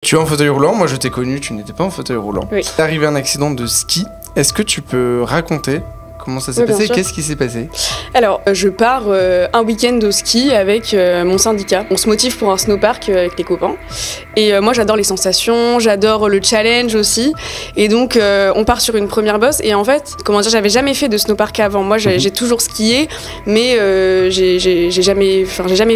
Tu es en fauteuil roulant, moi je t'ai connu, tu n'étais pas en fauteuil roulant. Oui. T'es arrivé à un accident de ski, est-ce que tu peux raconter comment ça s'est passé et qu'est-ce qui s'est passé? Alors, je pars un week-end au ski avec mon syndicat. On se motive pour un snowpark avec les copains. Et moi, j'adore les sensations, j'adore le challenge aussi. Et donc, on part sur une première bosse. Et en fait, comment dire, j'avais jamais fait de snowpark avant. Moi, j'ai toujours skié, mais j'ai jamais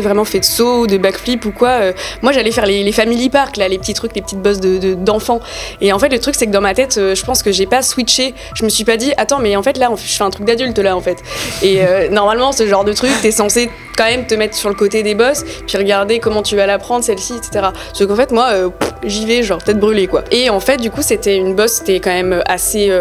vraiment fait de saut, de backflip ou quoi. Moi, j'allais faire les family parks, là, les petits trucs, les petites bosses d'enfants. Et en fait, le truc, c'est que dans ma tête, je pense que j'ai pas switché. Je me suis pas dit, attends, mais en fait, là, je fais un truc d'adulte là en fait. Et normalement ce genre de truc t'es censé quand même te mettre sur le côté des bosses puis regarder comment tu vas la prendre celle-ci, etc. Sauf qu'en fait moi j'y vais genre tête brûlée quoi. Et en fait du coup c'était une bosse, c'était quand même assez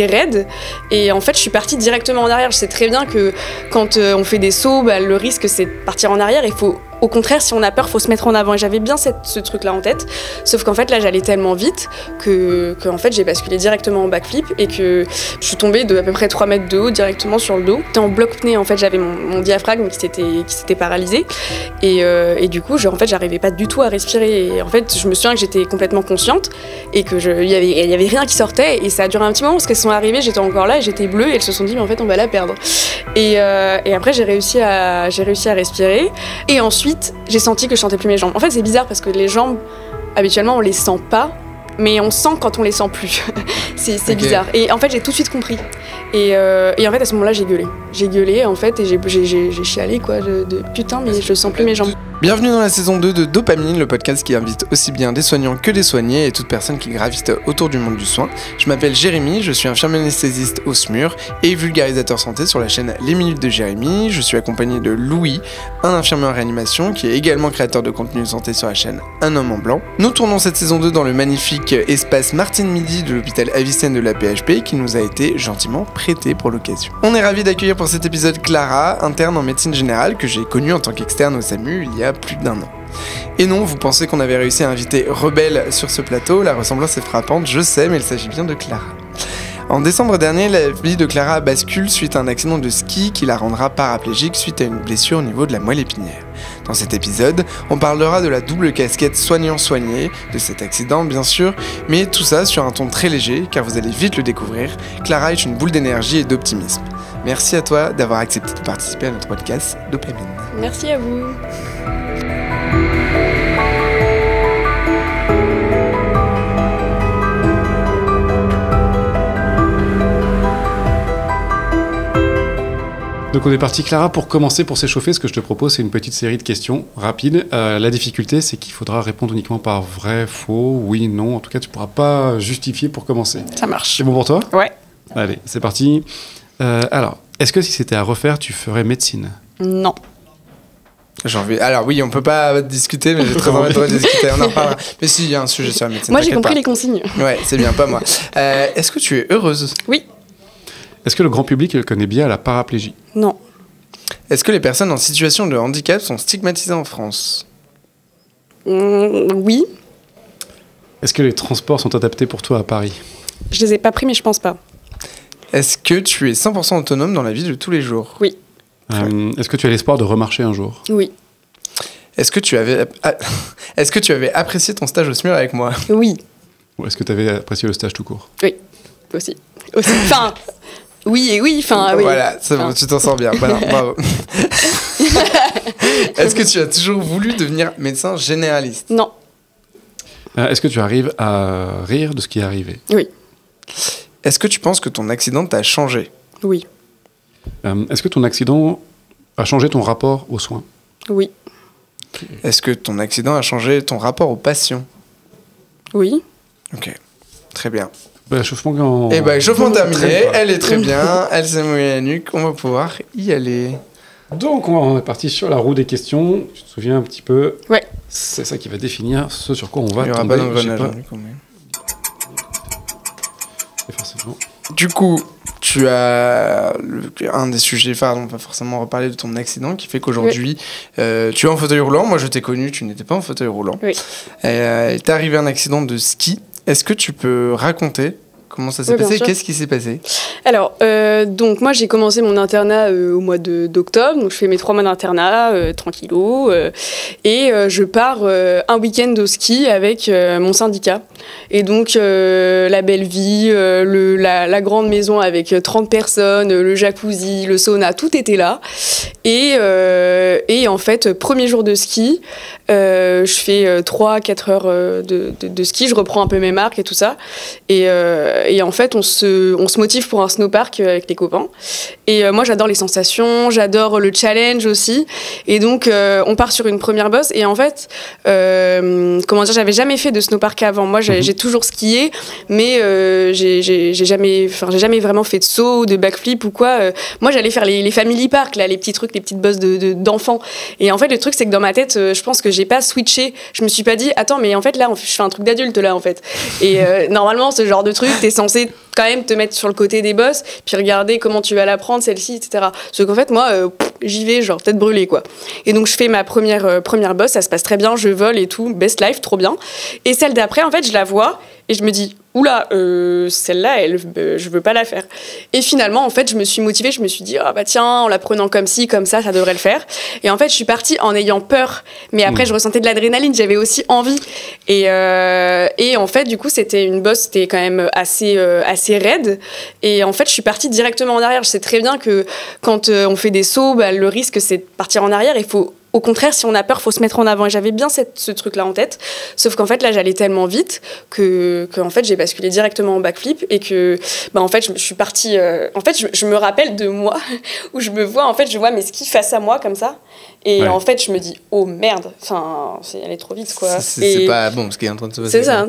raide et en fait je suis partie directement en arrière. Je sais très bien que quand on fait des sauts, bah, le risque c'est de partir en arrière. Il faut au contraire, si on a peur, faut se mettre en avant. Et j'avais bien ce truc-là en tête. Sauf qu'en fait, là, j'allais tellement vite que en fait, j'ai basculé directement en backflip et que je suis tombée de à peu près 3 mètres de haut directement sur le dos. J'étais en bloc-pneu, en fait, j'avais mon diaphragme qui s'était paralysé. Et du coup, en fait, j'arrivais pas du tout à respirer. Et en fait, je me souviens que j'étais complètement consciente et que il y avait rien qui sortait. Et ça a duré un petit moment parce qu'elles sont arrivées, j'étais encore là et j'étais bleue. Et elles se sont dit, mais en fait, on va la perdre. Et après, j'ai réussi à respirer. Et ensuite, j'ai senti que je sentais plus mes jambes. En fait, c'est bizarre parce que les jambes, habituellement, on les sent pas, mais on sent quand on les sent plus. c'est bizarre. Et en fait, j'ai tout de suite compris. Et en fait, à ce moment-là, j'ai gueulé. J'ai gueulé, en fait, et j'ai chialé, quoi, de putain, mais je sens plus mes jambes. Bienvenue dans la saison 2 de Dopamine, le podcast qui invite aussi bien des soignants que des soignés et toute personne qui gravite autour du monde du soin. Je m'appelle Jérémy, je suis infirmier anesthésiste au SMUR et vulgarisateur santé sur la chaîne Les Minutes de Jérémy. Je suis accompagné de Louis, un infirmier en réanimation qui est également créateur de contenu santé sur la chaîne Un Homme en Blanc. Nous tournons cette saison 2 dans le magnifique espace Martine Midi de l'hôpital Avicenne de la PHP qui nous a été gentiment prêté pour l'occasion. On est ravis d'accueillir pour cet épisode Clara, interne en médecine générale que j'ai connue en tant qu'externe au SAMU il y a plus d'un an. Et non, vous pensez qu'on avait réussi à inviter Rebelle sur ce plateau, la ressemblance est frappante, je sais, mais il s'agit bien de Clara. En décembre dernier, la vie de Clara bascule suite à un accident de ski qui la rendra paraplégique suite à une blessure au niveau de la moelle épinière. Dans cet épisode, on parlera de la double casquette soignant-soigné, de cet accident bien sûr, mais tout ça sur un ton très léger, car vous allez vite le découvrir, Clara est une boule d'énergie et d'optimisme. Merci à toi d'avoir accepté de participer à notre podcast Dopamine. Merci à vous. Donc on est parti Clara, pour commencer, pour s'échauffer, ce que je te propose c'est une petite série de questions rapides. La difficulté c'est qu'il faudra répondre uniquement par vrai, faux, oui, non. En tout cas tu pourras pas justifier pour commencer. Ça marche. C'est bon pour toi? Ouais. Allez, c'est parti. Alors, est-ce que si c'était à refaire tu ferais médecine? Non. Alors oui, on peut pas discuter, mais j'ai très envie de discuter, on en reparlera. Mais si, il y a un sujet sur la médecine. Moi j'ai compris les consignes. Ouais, c'est bien, pas moi. Est-ce que tu es heureuse? Oui. Est-ce que le grand public connaît bien la paraplégie? Non. Est-ce que les personnes en situation de handicap sont stigmatisées en France? Oui. Est-ce que les transports sont adaptés pour toi à Paris? Je les ai pas pris, mais je pense pas. Est-ce que tu es 100% autonome dans la vie de tous les jours? Oui. Est-ce que tu as l'espoir de remarcher un jour? Oui. Est-ce que tu avais apprécié ton stage au SMUR avec moi? Oui. Ou est-ce que tu avais apprécié le stage tout court? Oui. Aussi. Enfin... Oui et oui, enfin oui. Voilà, c'est bon, tu t'en sors bien. Voilà, bravo. Est-ce que tu as toujours voulu devenir médecin généraliste? Non. Est-ce que tu arrives à rire de ce qui est arrivé? Oui. Est-ce que tu penses que ton accident t'a changé? Oui. Est-ce que ton accident a changé ton rapport aux soins? Oui. Est-ce que ton accident a changé ton rapport aux patients? Oui. Ok, très bien. Échauffement échauffement terminé, elle est très bien, elle s'est mouillée la nuque, on va pouvoir y aller. Donc on est parti sur la roue des questions, tu te souviens un petit peu? Ouais. C'est ça qui va définir ce sur quoi on va tomber. Il n'y aura pas d'engrenage quand même. Et forcément. Du coup, tu as un des sujets phares, on va forcément reparler de ton accident qui fait qu'aujourd'hui, tu es en fauteuil roulant, moi je t'ai connu, tu n'étais pas en fauteuil roulant. Oui. T'es arrivé à un accident de ski. Est-ce que tu peux raconter Comment ça s'est passé? Qu'est-ce qui s'est passé? Alors, donc moi j'ai commencé mon internat au mois d'octobre, donc je fais mes 3 mois d'internat tranquillou, et je pars un week-end au ski avec mon syndicat. Et donc la belle vie, la grande maison avec 30 personnes, le jacuzzi, le sauna, tout était là. Et en fait, premier jour de ski, je fais 3-4 heures de ski, je reprends un peu mes marques et tout ça. Et en fait, on se motive pour un snowpark avec les copains. Et moi, j'adore les sensations, j'adore le challenge aussi. Et donc, on part sur une première bosse. Et en fait, comment dire, j'avais jamais fait de snowpark avant. Moi, j'ai toujours skié, mais j'ai jamais vraiment fait de saut, de backflip ou quoi. Moi, j'allais faire les family park, là, les petits trucs, les petites bosses d'enfants. Et en fait, le truc, c'est que dans ma tête, je pense que j'ai pas switché. Je me suis pas dit, attends, mais en fait, là, je fais un truc d'adulte, là, en fait. Et normalement, ce genre de truc, t'es censé quand même te mettre sur le côté des bosses, puis regarder comment tu vas la prendre, celle-ci, etc. Sauf qu'en fait, moi, j'y vais, genre, tête brûlée, quoi. Et donc, je fais ma première bosse, ça se passe très bien, je vole et tout, best life, trop bien. Et celle d'après, en fait, je la vois et je me dis, oula, celle-là, je veux pas la faire. Et finalement, en fait, je me suis motivée, je me suis dit, ah bah tiens, en la prenant comme ci, comme ça devrait le faire. Et en fait, je suis partie en ayant peur, mais après, je ressentais de l'adrénaline, j'avais aussi envie. Et en fait, du coup, c'était une bosse, c'était quand même assez raide. Et en fait, je suis partie directement en arrière. Je sais très bien que quand on fait des sauts, bah, le risque, c'est de partir en arrière. Il faut au contraire, si on a peur, faut se mettre en avant. Et j'avais bien ce truc-là en tête. Sauf qu'en fait, là, j'allais tellement vite que en fait, j'ai basculé directement en backflip et que, bah, en fait, je suis partie. En fait, je me rappelle de moi où je me vois. En fait, je vois mes skis face à moi comme ça. Et en fait, je me dis, oh merde. Enfin, c'est aller trop vite, quoi. C'est pas bon ce qui est en train de se passer. C'est ça.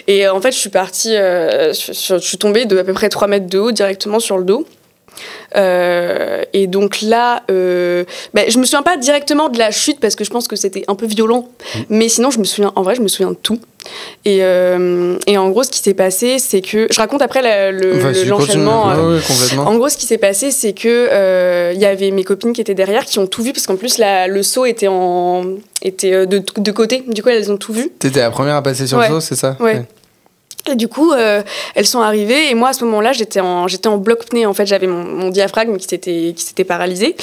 Et en fait, je suis partie. Je suis tombée de à peu près 3 mètres de haut directement sur le dos. Et donc là, je me souviens pas directement de la chute parce que je pense que c'était un peu violent, mais sinon je me souviens de tout. Et en gros, ce qui s'est passé, c'est que je raconte après l'enchaînement. En gros, ce qui s'est passé, c'est que y avait mes copines qui étaient derrière, qui ont tout vu parce qu'en plus le saut était de côté. Du coup, elles ont tout vu. T'étais la première à passer sur le saut, c'est ça? Ouais. Et du coup, elles sont arrivées et moi à ce moment-là, j'étais en bloc-pneu. En fait, j'avais mon diaphragme qui s'était paralysé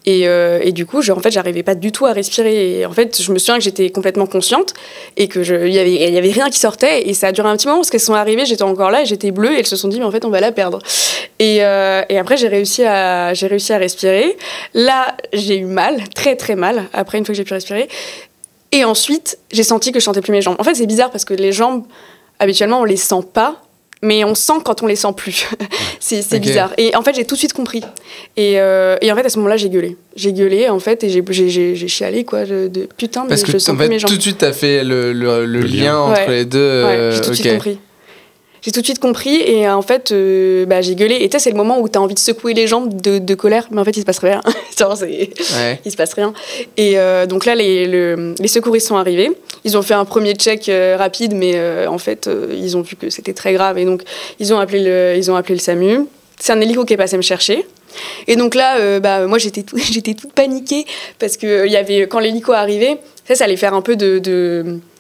et du coup, j'arrivais pas du tout à respirer. Et en fait, je me souviens que j'étais complètement consciente et que il y avait rien qui sortait et ça a duré un petit moment parce qu'elles sont arrivées, j'étais encore là et j'étais bleue et elles se sont dit mais en fait on va la perdre. Et après j'ai réussi à respirer. Là, j'ai eu mal, très très mal après une fois que j'ai pu respirer. Et ensuite, j'ai senti que je sentais plus mes jambes. En fait, c'est bizarre parce que les jambes habituellement, on les sent pas, mais on sent quand on les sent plus. c'est bizarre. Et en fait, j'ai tout de suite compris. Et en fait, à ce moment-là, j'ai gueulé. J'ai gueulé, en fait, et j'ai chialé, quoi. Putain, mais je sens plus mes jambes. Tout de suite, t'as fait le lien entre les deux. Ouais, j'ai tout de suite compris. J'ai tout de suite compris et en fait, j'ai gueulé. Et tu sais, c'est le moment où t'as envie de secouer les jambes de colère, mais en fait, il se passe rien. Il se passe rien. Et donc là, les secouristes sont arrivés. Ils ont fait un premier check rapide, mais en fait, ils ont vu que c'était très grave. Et donc, ils ont appelé le SAMU. C'est un hélico qui est passé me chercher. Et donc là, moi, j'étais toute paniquée parce que quand l'hélico arrivait, ça allait faire un peu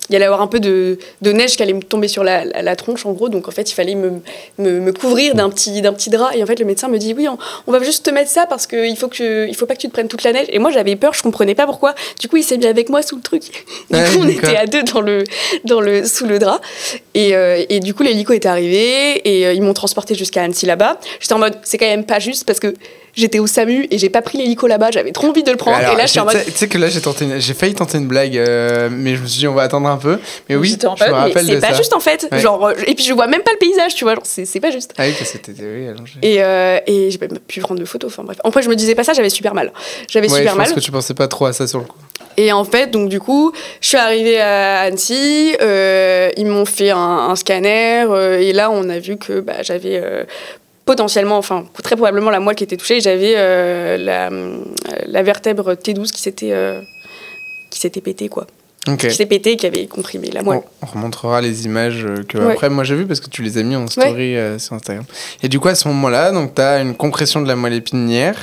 il y allait avoir un peu de neige qui allait me tomber sur la tronche, en gros. Donc, en fait, il fallait me couvrir d'un petit drap. Et en fait, le médecin me dit, oui, on va juste te mettre ça parce qu'il faut pas que tu te prennes toute la neige. Et moi, j'avais peur, je comprenais pas pourquoi. Du coup, il s'est mis avec moi sous le truc. Du coup, on était à deux sous le drap. Et du coup, l'hélico est arrivé et ils m'ont transporté jusqu'à Annecy, là-bas. J'étais en mode, c'est quand même pas juste parce que j'étais au SAMU et j'ai pas pris l'hélico là-bas, j'avais trop envie de le prendre. Alors, et là, je suis en mode. Tu sais que là, j'ai failli tenter une blague, mais je me suis dit, on va attendre un peu. Mais oui, je me rappelle de ça. C'est pas juste en fait. Ouais. Genre, et puis je vois même pas le paysage, tu vois. Genre, c'est pas juste. Ah oui, parce que c'était allongé. Et j'ai pas pu prendre de photos. Enfin bref. Après, je me disais pas ça, j'avais super mal. Je pense que tu pensais pas trop à ça sur le coup. Et en fait, donc du coup, je suis arrivée à Annecy, ils m'ont fait un scanner, et là, on a vu que j'avais. Potentiellement, enfin très probablement la moelle qui était touchée, j'avais la vertèbre T12 qui s'était pétée, quoi. Ok. qui s'est pété et qui avait comprimé la moelle. On remontrera les images que Ouais. après moi j'ai vu parce que tu les as mis en story sur Instagram. Et du coup à ce moment-là, donc tu as une compression de la moelle épinière,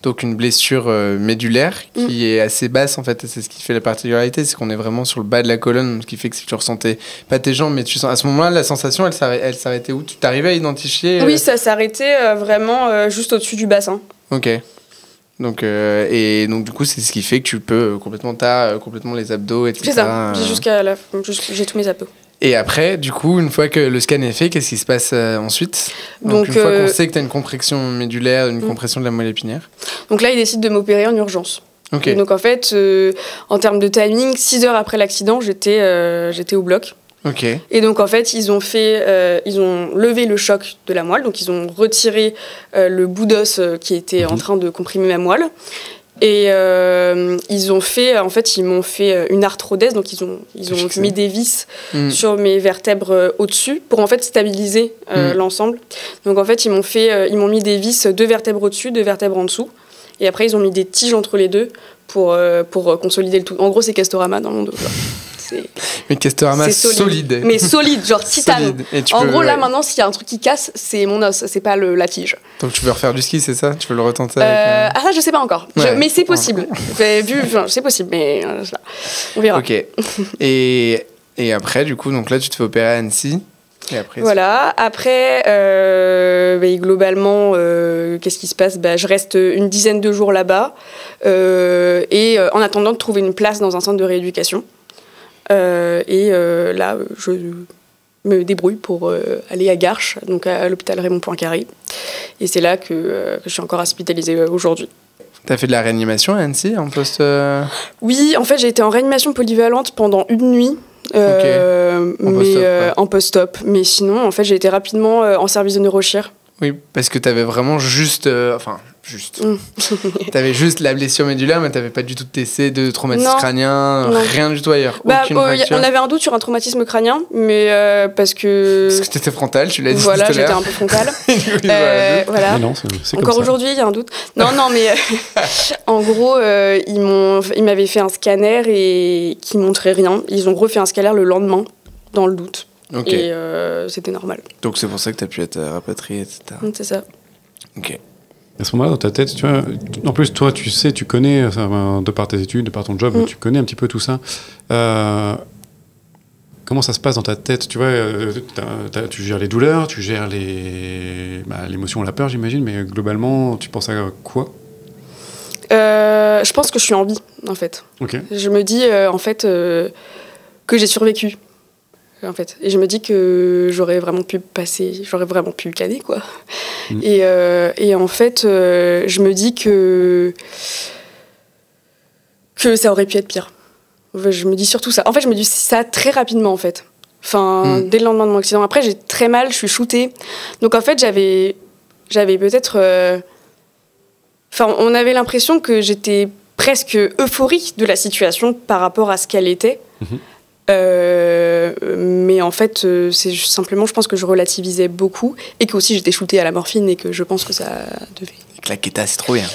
donc une blessure médulaire qui est assez basse en fait, et c'est ce qui fait la particularité, c'est qu'on est vraiment sur le bas de la colonne, ce qui fait que si tu ressentais pas tes jambes, mais tu sens à ce moment-là la sensation elle s'arrêtait où? Tu t'arrivais à identifier Oui, ça s'arrêtait vraiment juste au-dessus du bassin. Ok. Donc, et donc du coup c'est ce qui fait que tu peux complètement les abdos, etc. C'est ça, j'ai tous mes abdos. Et après, du coup, une fois que le scan est fait, qu'est-ce qui se passe ensuite? Donc une fois qu'on sait que tu as une compression médulaire, une compression de la moelle épinière. Donc là, ils décident de m'opérer en urgence. Ok. Et donc en fait, en termes de timing, 6 heures après l'accident, j'étais au bloc. Ok. Et donc en fait, ils ont levé le choc de la moelle, donc ils ont retiré le bout d'os qui était en train de comprimer ma moelle. Et ils m'ont fait une arthrodèse, donc ils ont mis des vis sur mes vertèbres au-dessus pour en fait stabiliser l'ensemble. Donc en fait, ils m'ont mis des vis 2 vertèbres au-dessus, 2 vertèbres en dessous. Et après, ils ont mis des tiges entre les deux pour consolider le tout. En gros, c'est Castorama dans mon dos. Mais Castorama solide. Mais solide, genre titane. En gros, là, maintenant, s'il y a un truc qui casse, c'est mon os, c'est pas la tige. Donc tu veux refaire du ski, c'est ça? Tu veux le retenter Ah, ça, je sais pas encore. Ouais. Mais c'est possible. C'est possible, mais on verra. Ok. Et après, du coup, donc là, tu te fais opérer à Annecy. Et après, voilà. Après, globalement, qu'est-ce qui se passe? Je reste une dizaine de jours là-bas et en attendant de trouver une place dans un centre de rééducation. Là, je me débrouille pour aller à Garches, donc à l'hôpital Raymond Poincaré. Et c'est là que je suis encore hospitalisée aujourd'hui. T'as fait de la réanimation à Annecy en post Oui, en fait, j'ai été en réanimation polyvalente pendant une nuit. En post-op. Mais sinon, en fait, j'ai été rapidement en service de neurochir. Oui, parce que t'avais vraiment t'avais juste la blessure médulaire, mais t'avais pas du tout de TC, de traumatisme crânien, rien du tout ailleurs. On avait un doute sur un traumatisme crânien, mais parce que t'étais frontal, tu l'as dit. Voilà, j'étais un peu frontale. Voilà. Mais non, c'est encore aujourd'hui, il y a un doute. Non, mais en gros, ils m'avaient fait un scanner et qui montrait rien. Ils ont refait un scanner le lendemain, dans le doute. Okay. Et c'était normal. Donc c'est pour ça que t'as pu être rapatrié, etc. C'est ça. Ok. À ce moment-là, dans ta tête, tu vois, en plus, toi, tu connais, de par tes études, de par ton job, tu connais un petit peu tout ça. Comment ça se passe dans ta tête? Tu vois, tu gères les douleurs, tu gères l'émotion, la peur, j'imagine, mais globalement, tu penses à quoi? Je pense que je suis en vie, en fait. Okay. Je me dis, que j'ai survécu. En fait. Et je me dis que j'aurais vraiment pu caner, quoi. Et en fait, je me dis que ça aurait pu être pire. Je me dis surtout ça. En fait, je me dis ça très rapidement, en fait. Dès le lendemain de mon accident. Après, j'ai très mal, je suis shootée. Donc, en fait, j'avais peut-être... on avait l'impression que j'étais presque euphorique de la situation par rapport à ce qu'elle était. Mais en fait, c'est simplement, je pense que je relativisais beaucoup et que aussi j'étais shootée à la morphine et que je pense que ça devait. La Keta, c'est trop bien.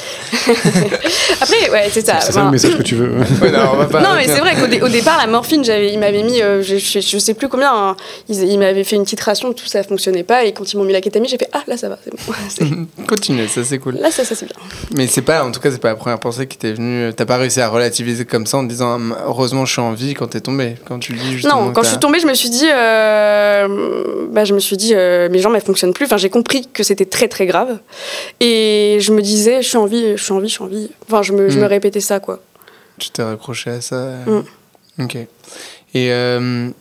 Après, ouais, c'est ça. C'est ça le message que tu veux. Ouais, non, mais c'est vrai qu'au départ, la morphine, il m'avait mis, je sais plus combien, hein, il m'avait fait une petite ration, tout ça fonctionnait pas, et quand ils m'ont mis la kétamine, j'ai fait là ça va, c'est bon. Continue, ça c'est cool. Là ça c'est bien. Mais en tout cas, c'est pas la première pensée qui t'est venue. T'as pas réussi à relativiser comme ça en te disant heureusement je suis en vie quand t'es tombée, quand tu dis justement. Non, quand je suis tombée, je me suis dit, mes jambes elles fonctionnent plus. Enfin, j'ai compris que c'était très très grave, et je me disais, je suis en vie. Enfin, je me répétais ça, quoi. Tu t'es raccroché à ça. Ok. Et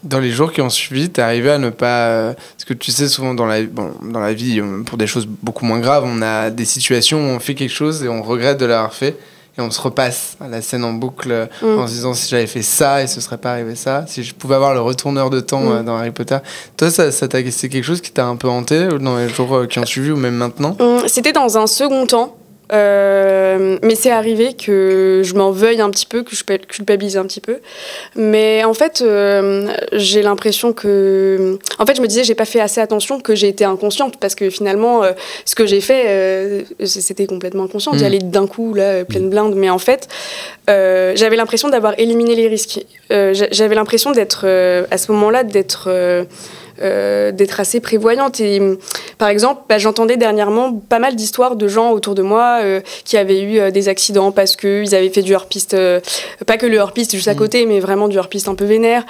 dans les jours qui ont suivi, t'es arrivé à ne pas... parce que tu sais, souvent dans la vie, pour des choses beaucoup moins graves, on a des situations où on fait quelque chose et on regrette de l'avoir fait. Et on se repasse à la scène en boucle en se disant, si j'avais fait ça et ce serait pas arrivé ça, si je pouvais avoir le retourneur de temps dans Harry Potter. Toi, c'est quelque chose qui t'a un peu hanté dans les jours qui ont suivi ou même maintenant? C'était dans un second temps. mais c'est arrivé que je m'en veuille un petit peu, que je culpabilise un petit peu. Mais en fait, j'ai l'impression que... En fait, je me disais, j'ai pas fait assez attention, que j'ai été inconsciente, parce que finalement, ce que j'ai fait, c'était complètement inconscient, d'y aller d'un coup, là, pleine blinde. Mais en fait, j'avais l'impression d'avoir éliminé les risques. J'avais l'impression d'être, à ce moment-là, d'être assez prévoyante. Et par exemple, j'entendais dernièrement pas mal d'histoires de gens autour de moi qui avaient eu des accidents parce qu'ils avaient fait du hors-piste, pas que le hors-piste juste à côté, mais vraiment du hors-piste un peu vénère,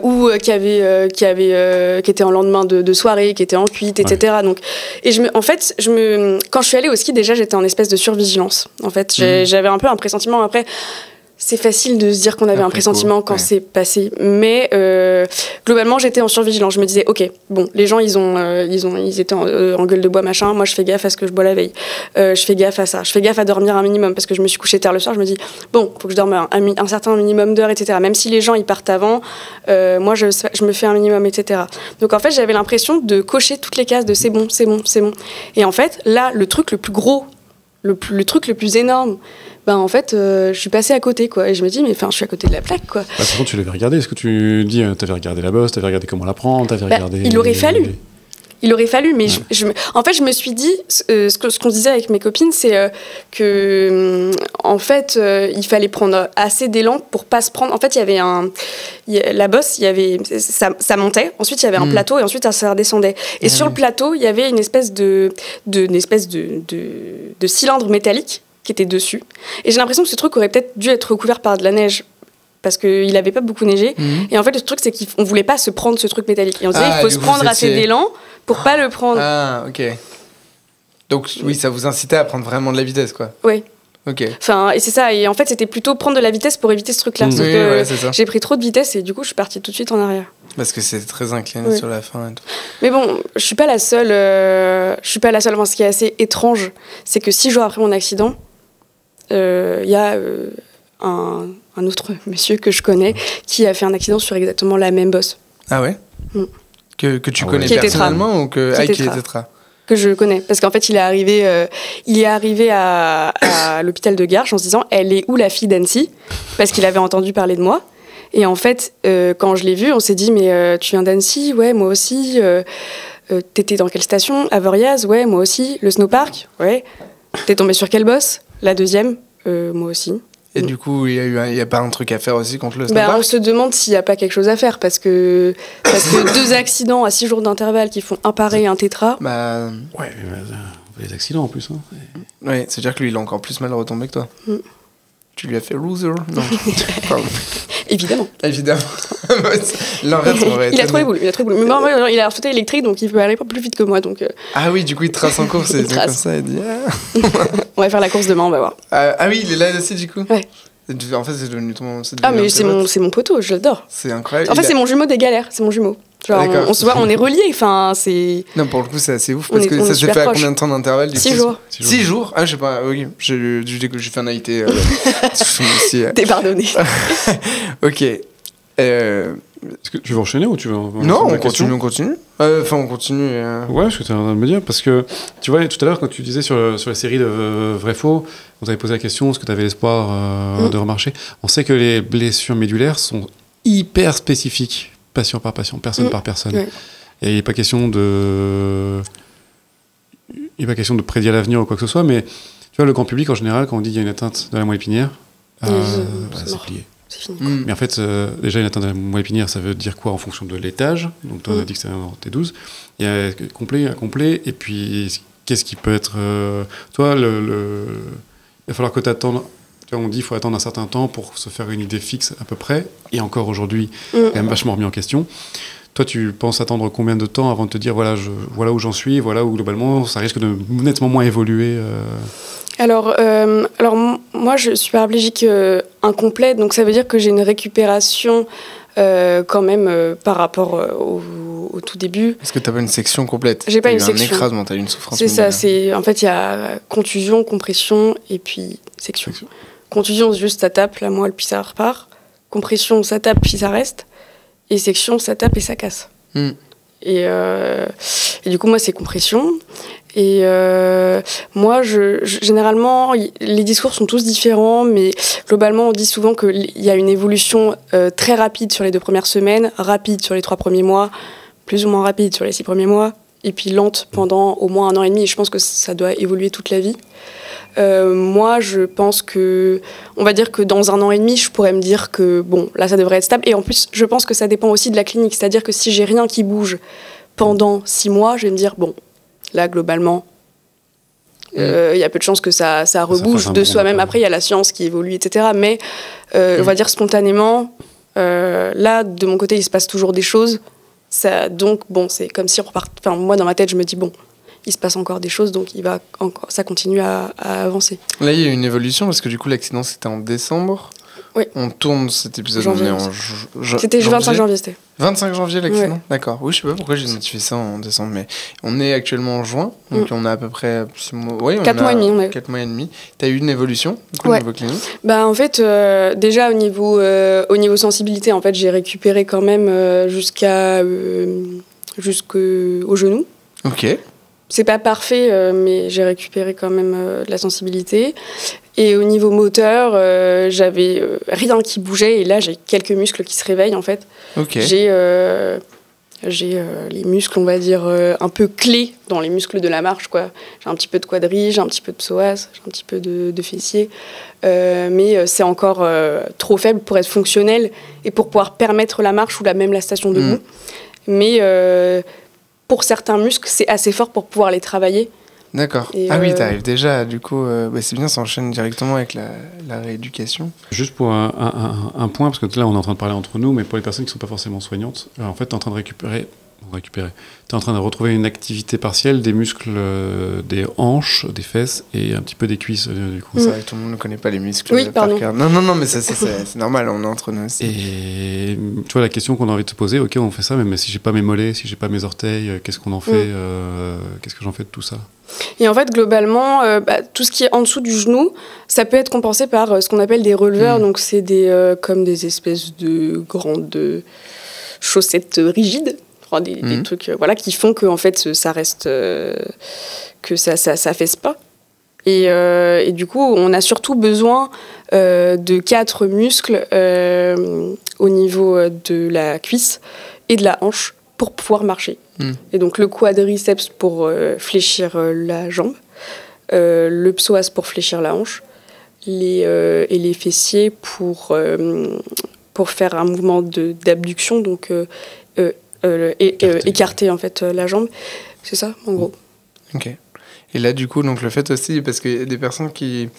ou qui étaient en lendemain de soirée, qui étaient en cuite, etc. Donc, et quand je suis allée au ski, déjà j'étais en espèce de survigilance. En fait, j'avais un peu un pressentiment. Après, c'est facile de se dire qu'on avait un pressentiment quand c'est passé, mais globalement j'étais en survigilance. Je me disais, ok, bon, les gens ils étaient en gueule de bois machin. Moi je fais gaffe à ce que je bois la veille. Je fais gaffe à ça. Je fais gaffe à dormir un minimum parce que je me suis couchée tard le soir. Je me dis, bon, faut que je dorme un certain minimum d'heures, etc. Même si les gens ils partent avant, moi je me fais un minimum, etc. Donc en fait j'avais l'impression de cocher toutes les cases de c'est bon, c'est bon, c'est bon. Et en fait là le truc le plus gros, le truc le plus énorme. En fait, je suis passée à côté, quoi. Et je me dis, mais je suis à côté de la plaque, quoi. Par contre, tu l'avais regardé. Est-ce que tu dis, t'avais regardé la bosse, t'avais regardé comment la prendre, t'avais regardé... Il aurait fallu, mais en fait, je me suis dit, ce qu'on se disait avec mes copines, c'est que, en fait, il fallait prendre assez d'élan pour pas se prendre. En fait, il y avait la bosse, ça montait, ensuite il y avait un plateau et ensuite ça redescendait. Et sur le plateau, il y avait une espèce de cylindre métallique qui était dessus. Et j'ai l'impression que ce truc aurait peut-être dû être recouvert par de la neige parce qu'il n'avait pas beaucoup neigé. Et en fait, le truc, c'est qu'on ne voulait pas se prendre ce truc métallique. Et on disait, il faut se prendre assez d'élan pour pas le prendre. Ah, ok. Donc, oui, ça vous incitait à prendre vraiment de la vitesse, quoi. Oui. Ok. Et c'est ça. Et en fait, c'était plutôt prendre de la vitesse pour éviter ce truc-là. C'est ça. J'ai pris trop de vitesse et du coup, je suis partie tout de suite en arrière. Parce que c'est très incliné sur la fin et tout. Mais bon, je suis pas la seule. Enfin, ce qui est assez étrange, c'est que 6 jours après mon accident, il y a un autre monsieur que je connais qui a fait un accident sur exactement la même bosse. Ah ouais que tu connais personnellement ou que qui est tétra que je connais. Parce qu'en fait, il est arrivé à l'hôpital de Garches en se disant, elle est où la fille d'Annecy ? Parce qu'il avait entendu parler de moi. Et en fait, quand je l'ai vu, on s'est dit, mais tu viens d'Annecy ? Ouais, moi aussi. T'étais dans quelle station ? À Voriaz ? Ouais, moi aussi. Le snowpark ? Ouais. T'es tombé sur quelle bosse ? La deuxième ? Moi aussi. Et du coup, il y a pas un truc à faire aussi contre le snowpark ? On se demande s'il n'y a pas quelque chose à faire, parce que 2 accidents à 6 jours d'intervalle qui font un pareil, un tétra... Ouais, les accidents en plus. Hein. Ouais, c'est-à-dire que lui, il a encore plus mal retombé que toi. Tu lui as fait loser ? Non. Évidemment. L'inverse aurait été... Il a trop évolué. Mais bon, il a un fauteuil électrique, donc il peut aller pas plus vite que moi. Donc, Ah oui, du coup, il trace en course. Et comme ça, il dit... On va faire la course demain, on va voir. Ah oui, il est là aussi, du coup ? Ouais. En fait, c'est devenu ton... mais c'est mon poteau, je l'adore. C'est incroyable. En fait, c'est mon jumeau des galères, c'est mon jumeau. Genre, on se voit, on est reliés, enfin, c'est... Non, pour le coup, c'est assez ouf, parce que ça s'est fait à combien de temps d'intervalle, du coup ? 6 jours. 6 jours ? Ah, je sais pas, oui, j'ai fait un AIT. T'es pardonné. Ok. Est-ce que tu veux enchaîner ou tu veux... Non, on continue. On continue. Ouais, ce que tu es en train de me dire, parce que, tu vois, tout à l'heure, quand tu disais sur la série de Vrai-Faux, on t'avait posé la question, est-ce que tu avais l'espoir de remarcher ? On sait que les blessures médulaires sont hyper spécifiques, patient par patient, personne par personne. Ouais. Et il n'est pas question de prédire l'avenir ou quoi que ce soit, mais tu vois, le grand public, en général, quand on dit qu'il y a une atteinte de la moelle épinière, c'est plié. C'est fini. Mais en fait, déjà, une atteinte de la moelle épinière, ça veut dire quoi en fonction de l'étage ? Donc, toi, on a dit que c'était en T12. Il y a complet, incomplet, et puis, qu'est-ce qui peut être... Toi, il va falloir que tu attendes... Tu vois, on dit qu'il faut attendre un certain temps pour se faire une idée fixe à peu près, et encore aujourd'hui, quand même vachement remis en question. Toi, tu penses attendre combien de temps avant de te dire, voilà où j'en suis, voilà où, globalement, ça risque de nettement moins évoluer Alors, moi, je suis paraplégique incomplète, donc ça veut dire que j'ai une récupération quand même par rapport au tout début. Est-ce que tu n'as pas une section complète ? J'ai pas une section. Un écrasement, tu as une souffrance. C'est ça, en fait, il y a contusion, compression et puis section. Contusion, juste ça tape la moelle puis ça repart. Compression, ça tape puis ça reste. Et section, ça tape et ça casse. Et du coup, moi, c'est compression. Et moi, généralement, les discours sont tous différents, mais globalement, on dit souvent qu'il y a une évolution très rapide sur les 2 premières semaines, rapide sur les 3 premiers mois, plus ou moins rapide sur les 6 premiers mois, et puis lente pendant au moins 1 an et demi. Et je pense que ça doit évoluer toute la vie. Moi, je pense on va dire que dans 1 an et demi, je pourrais me dire que bon, là, ça devrait être stable. Et en plus, je pense que ça dépend aussi de la clinique. C'est-à-dire que si j'ai rien qui bouge pendant 6 mois, je vais me dire bon, là, globalement, il y a peu de chances que ça rebouge de soi-même. Après, il y a la science qui évolue, etc. Mais on va dire spontanément, là, de mon côté, il se passe toujours des choses. Donc, bon, c'est comme si on repart. Enfin, moi, dans ma tête, je me dis bon, il se passe encore des choses, donc ça continue à avancer. Là, il y a une évolution, parce que du coup, l'accident, c'était en décembre. Oui. On tourne cet épisode, janvier, on est en c'était le 25 janvier, c'était. 25 janvier, l'accident. Ouais. D'accord. Oui, je sais pas pourquoi j'ai notifié ça en décembre, mais on est actuellement en juin, donc on a à peu près 6 mois. Oui, 4 mois et demi. 4 mois et demi. T'as eu une évolution, du coup, au niveau clinique? Bah, en fait, déjà, au niveau sensibilité, en fait, j'ai récupéré quand même jusqu'au genou. Ok. C'est pas parfait, mais j'ai récupéré quand même de la sensibilité. Et au niveau moteur, j'avais rien qui bougeait. Et là, j'ai quelques muscles qui se réveillent, en fait. Ok. J'ai les muscles, on va dire, un peu clés dans les muscles de la marche, quoi. J'ai un petit peu de quadri, j'ai un petit peu de psoas, j'ai un petit peu de fessier. Mais c'est encore trop faible pour être fonctionnel et pour pouvoir permettre la marche ou même la station debout. Mais pour certains muscles, c'est assez fort pour pouvoir les travailler. D'accord. Et oui, t'arrives déjà, du coup, c'est bien, ça enchaîne directement avec la rééducation. Juste pour un point, parce que là, on est en train de parler entre nous, mais pour les personnes qui ne sont pas forcément soignantes, en fait, tu es en train de récupérer. Tu es en train de retrouver une activité partielle des muscles des hanches, des fesses et un petit peu des cuisses, du coup. C'est vrai que tout le monde ne connaît pas les muscles. Oui, pardon. Non, mais c'est normal, on est entre nous aussi. Et tu vois, la question qu'on a envie de se poser, ok, on fait ça, mais si j'ai pas mes mollets, si j'ai pas mes orteils, qu'est-ce qu'on en fait Qu'est-ce que j'en fais de tout ça? Et en fait, globalement, tout ce qui est en dessous du genou, ça peut être compensé par ce qu'on appelle des releveurs. Donc, c'est comme des espèces de grandes chaussettes rigides. Des trucs qui font que en fait ça reste que ça fesse pas et du coup on a surtout besoin de 4 muscles au niveau de la cuisse et de la hanche pour pouvoir marcher. Et donc le quadriceps pour fléchir la jambe, le psoas pour fléchir la hanche, et les fessiers pour faire un mouvement d'abduction, donc écarter en fait la jambe, c'est ça en gros. Ok. Et là du coup donc le fait aussi, parce qu'il y a des personnes qui,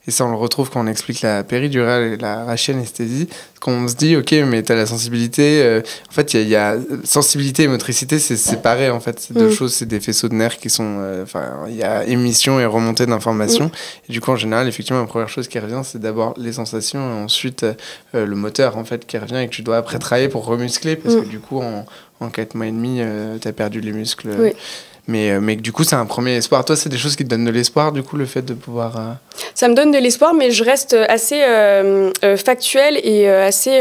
et ça on le retrouve quand on explique la péridurale et la rachianesthésie, qu'on se dit ok mais t'as la sensibilité, en fait il y a sensibilité et motricité, c'est séparé en fait, c'est deux choses, c'est des faisceaux de nerfs qui sont, il y a émission et remontée d'informations, et du coup en général effectivement la première chose qui revient c'est d'abord les sensations et ensuite le moteur en fait qui revient et que tu dois après travailler pour remuscler parce que du coup en 4 mois et demi t'as perdu les muscles. Mais du coup, c'est un premier espoir. Toi, c'est des choses qui te donnent de l'espoir, du coup, le fait de pouvoir... Ça me donne de l'espoir, mais je reste assez factuelle et assez,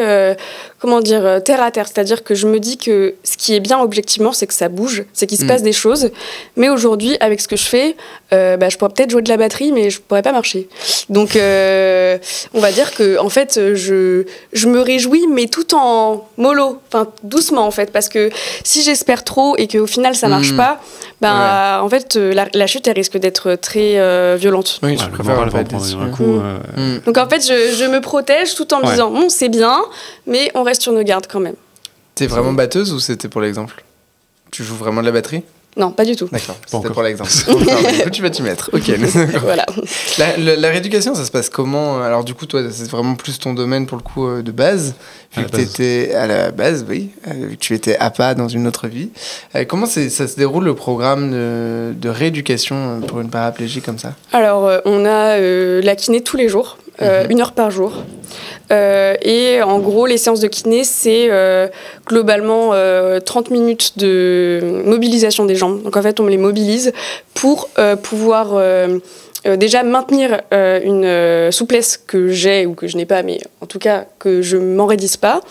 terre à terre. C'est-à-dire que je me dis que ce qui est bien objectivement, c'est que ça bouge, c'est qu'il se passe des choses. Mais aujourd'hui, avec ce que je fais, je pourrais peut-être jouer de la batterie, mais je pourrais pas marcher. Donc, on va dire que en fait, je me réjouis, mais tout en mollo, enfin doucement en fait, parce que si j'espère trop et qu'au final ça marche pas, en fait, la chute elle risque d'être très violente. Oui, je préfère en fait, un coup. Donc en fait, je me protège tout en me disant bon, c'est bien, mais on reste sur nos gardes quand même. T'es vraiment batteuse ou c'était pour l'exemple? Tu joues vraiment de la batterie? Non, pas du tout. D'accord, c'était pour l'exemple. Du coup, tu vas t'y mettre. Ok. Voilà. La rééducation, ça se passe comment? Alors du coup, toi, c'est vraiment plus ton domaine pour le coup de base. Vu que tu étais à la base, oui. Tu étais APA dans une autre vie. Comment ça se déroule le programme de rééducation pour une paraplégie comme ça? Alors, on a la kiné tous les jours, 1 heure par jour. Et en gros, les séances de kiné, c'est globalement 30 minutes de mobilisation des jambes. Donc en fait, on les mobilise pour pouvoir déjà maintenir une souplesse que j'ai ou que je n'ai pas, mais en tout cas que je m'enraidisse pas,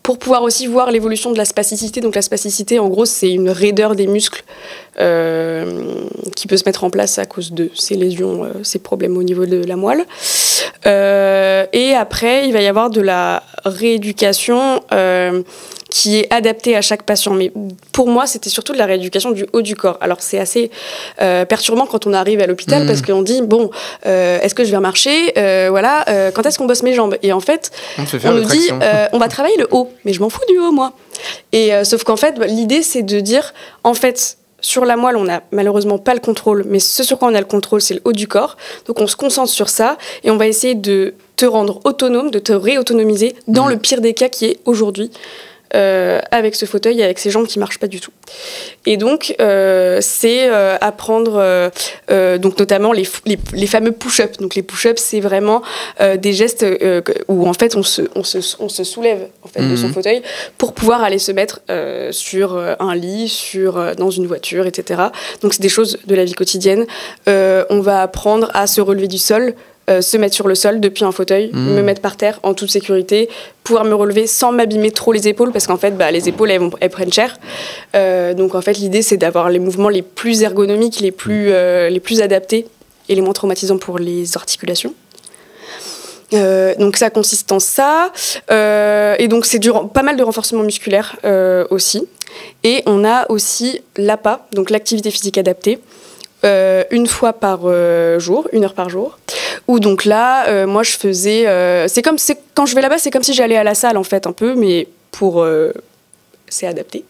pour pouvoir aussi voir l'évolution de la spasticité. Donc la spasticité, en gros, c'est une raideur des muscles qui peut se mettre en place à cause de ces lésions, ces problèmes au niveau de la moelle. Et après, il va y avoir de la rééducation qui est adaptée à chaque patient. Mais pour moi, c'était surtout de la rééducation du haut du corps. Alors, c'est assez perturbant quand on arrive à l'hôpital parce qu'on dit, bon, est-ce que je vais marcher quand est-ce qu'on bosse mes jambes? Et en fait, on nous dit, on va travailler le haut. Mais je m'en fous du haut, moi. Et sauf qu'en fait, l'idée, c'est de dire, en fait, sur la moelle, on n'a malheureusement pas le contrôle, mais ce sur quoi on a le contrôle, c'est le haut du corps. Donc on se concentre sur ça et on va essayer de te rendre autonome, de te réautonomiser dans le pire des cas qui est aujourd'hui. Avec ce fauteuil, avec ces jambes qui ne marchent pas du tout. Et donc, c'est apprendre, donc notamment les fameux push-ups. Donc les push-ups, c'est vraiment des gestes où en fait on se soulève en fait, de son fauteuil pour pouvoir aller se mettre sur un lit, dans une voiture, etc. Donc c'est des choses de la vie quotidienne. On va apprendre à se relever du sol, se mettre sur le sol depuis un fauteuil, me mettre par terre en toute sécurité, pouvoir me relever sans m'abîmer trop les épaules parce qu'en fait les épaules elles prennent cher. Donc en fait l'idée c'est d'avoir les mouvements les plus ergonomiques, les plus adaptés et les moins traumatisants pour les articulations. Donc ça consiste en ça et donc c'est pas mal de renforcement musculaire aussi. Et on a aussi l'APA, donc l'activité physique adaptée. Une fois par jour, 1 heure par jour. Où donc là, moi je faisais... quand je vais là-bas, c'est comme si j'allais à la salle en fait, un peu, mais c'est adapté.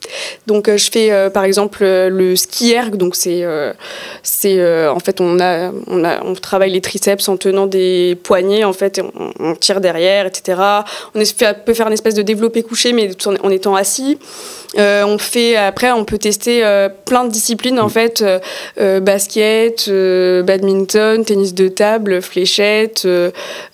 Donc je fais par exemple le ski erg, donc c'est en fait on travaille les triceps en tenant des poignets en fait, et on tire derrière, etc. Peut faire une espèce de développé couché mais en étant assis. Après on peut tester plein de disciplines en fait, basket, badminton, tennis de table, fléchette,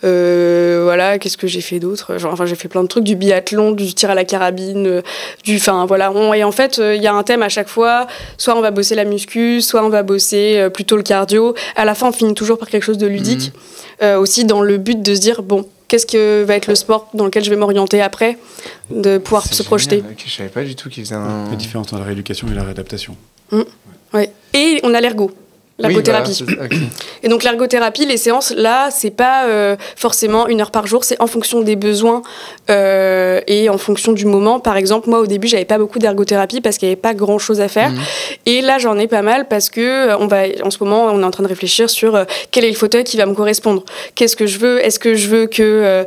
voilà, qu'est-ce que j'ai fait d'autre, j'ai fait plein de trucs, du biathlon, du tir à la carabine, et en fait il y a un thème à chaque fois, soit on va bosser la muscu, soit on va bosser plutôt le cardio. À la fin on finit toujours par quelque chose de ludique, aussi dans le but de se dire bon, qu'est-ce que va être le sport dans lequel je vais m'orienter après, de pouvoir se projeter. Okay, je savais pas du tout qu'il faisait la différence entre la rééducation et la réadaptation. Ouais. Et on a l'ergothérapie. Oui, voilà, okay. Et donc l'ergothérapie, les séances, là, c'est pas forcément 1 heure par jour, c'est en fonction des besoins et en fonction du moment. Par exemple, moi, au début, j'avais pas beaucoup d'ergothérapie parce qu'il n'y avait pas grand-chose à faire. Et là, j'en ai pas mal parce que en ce moment, on est en train de réfléchir sur quel est le fauteuil qui va me correspondre. Qu'est-ce que je veux? Est-ce que je veux que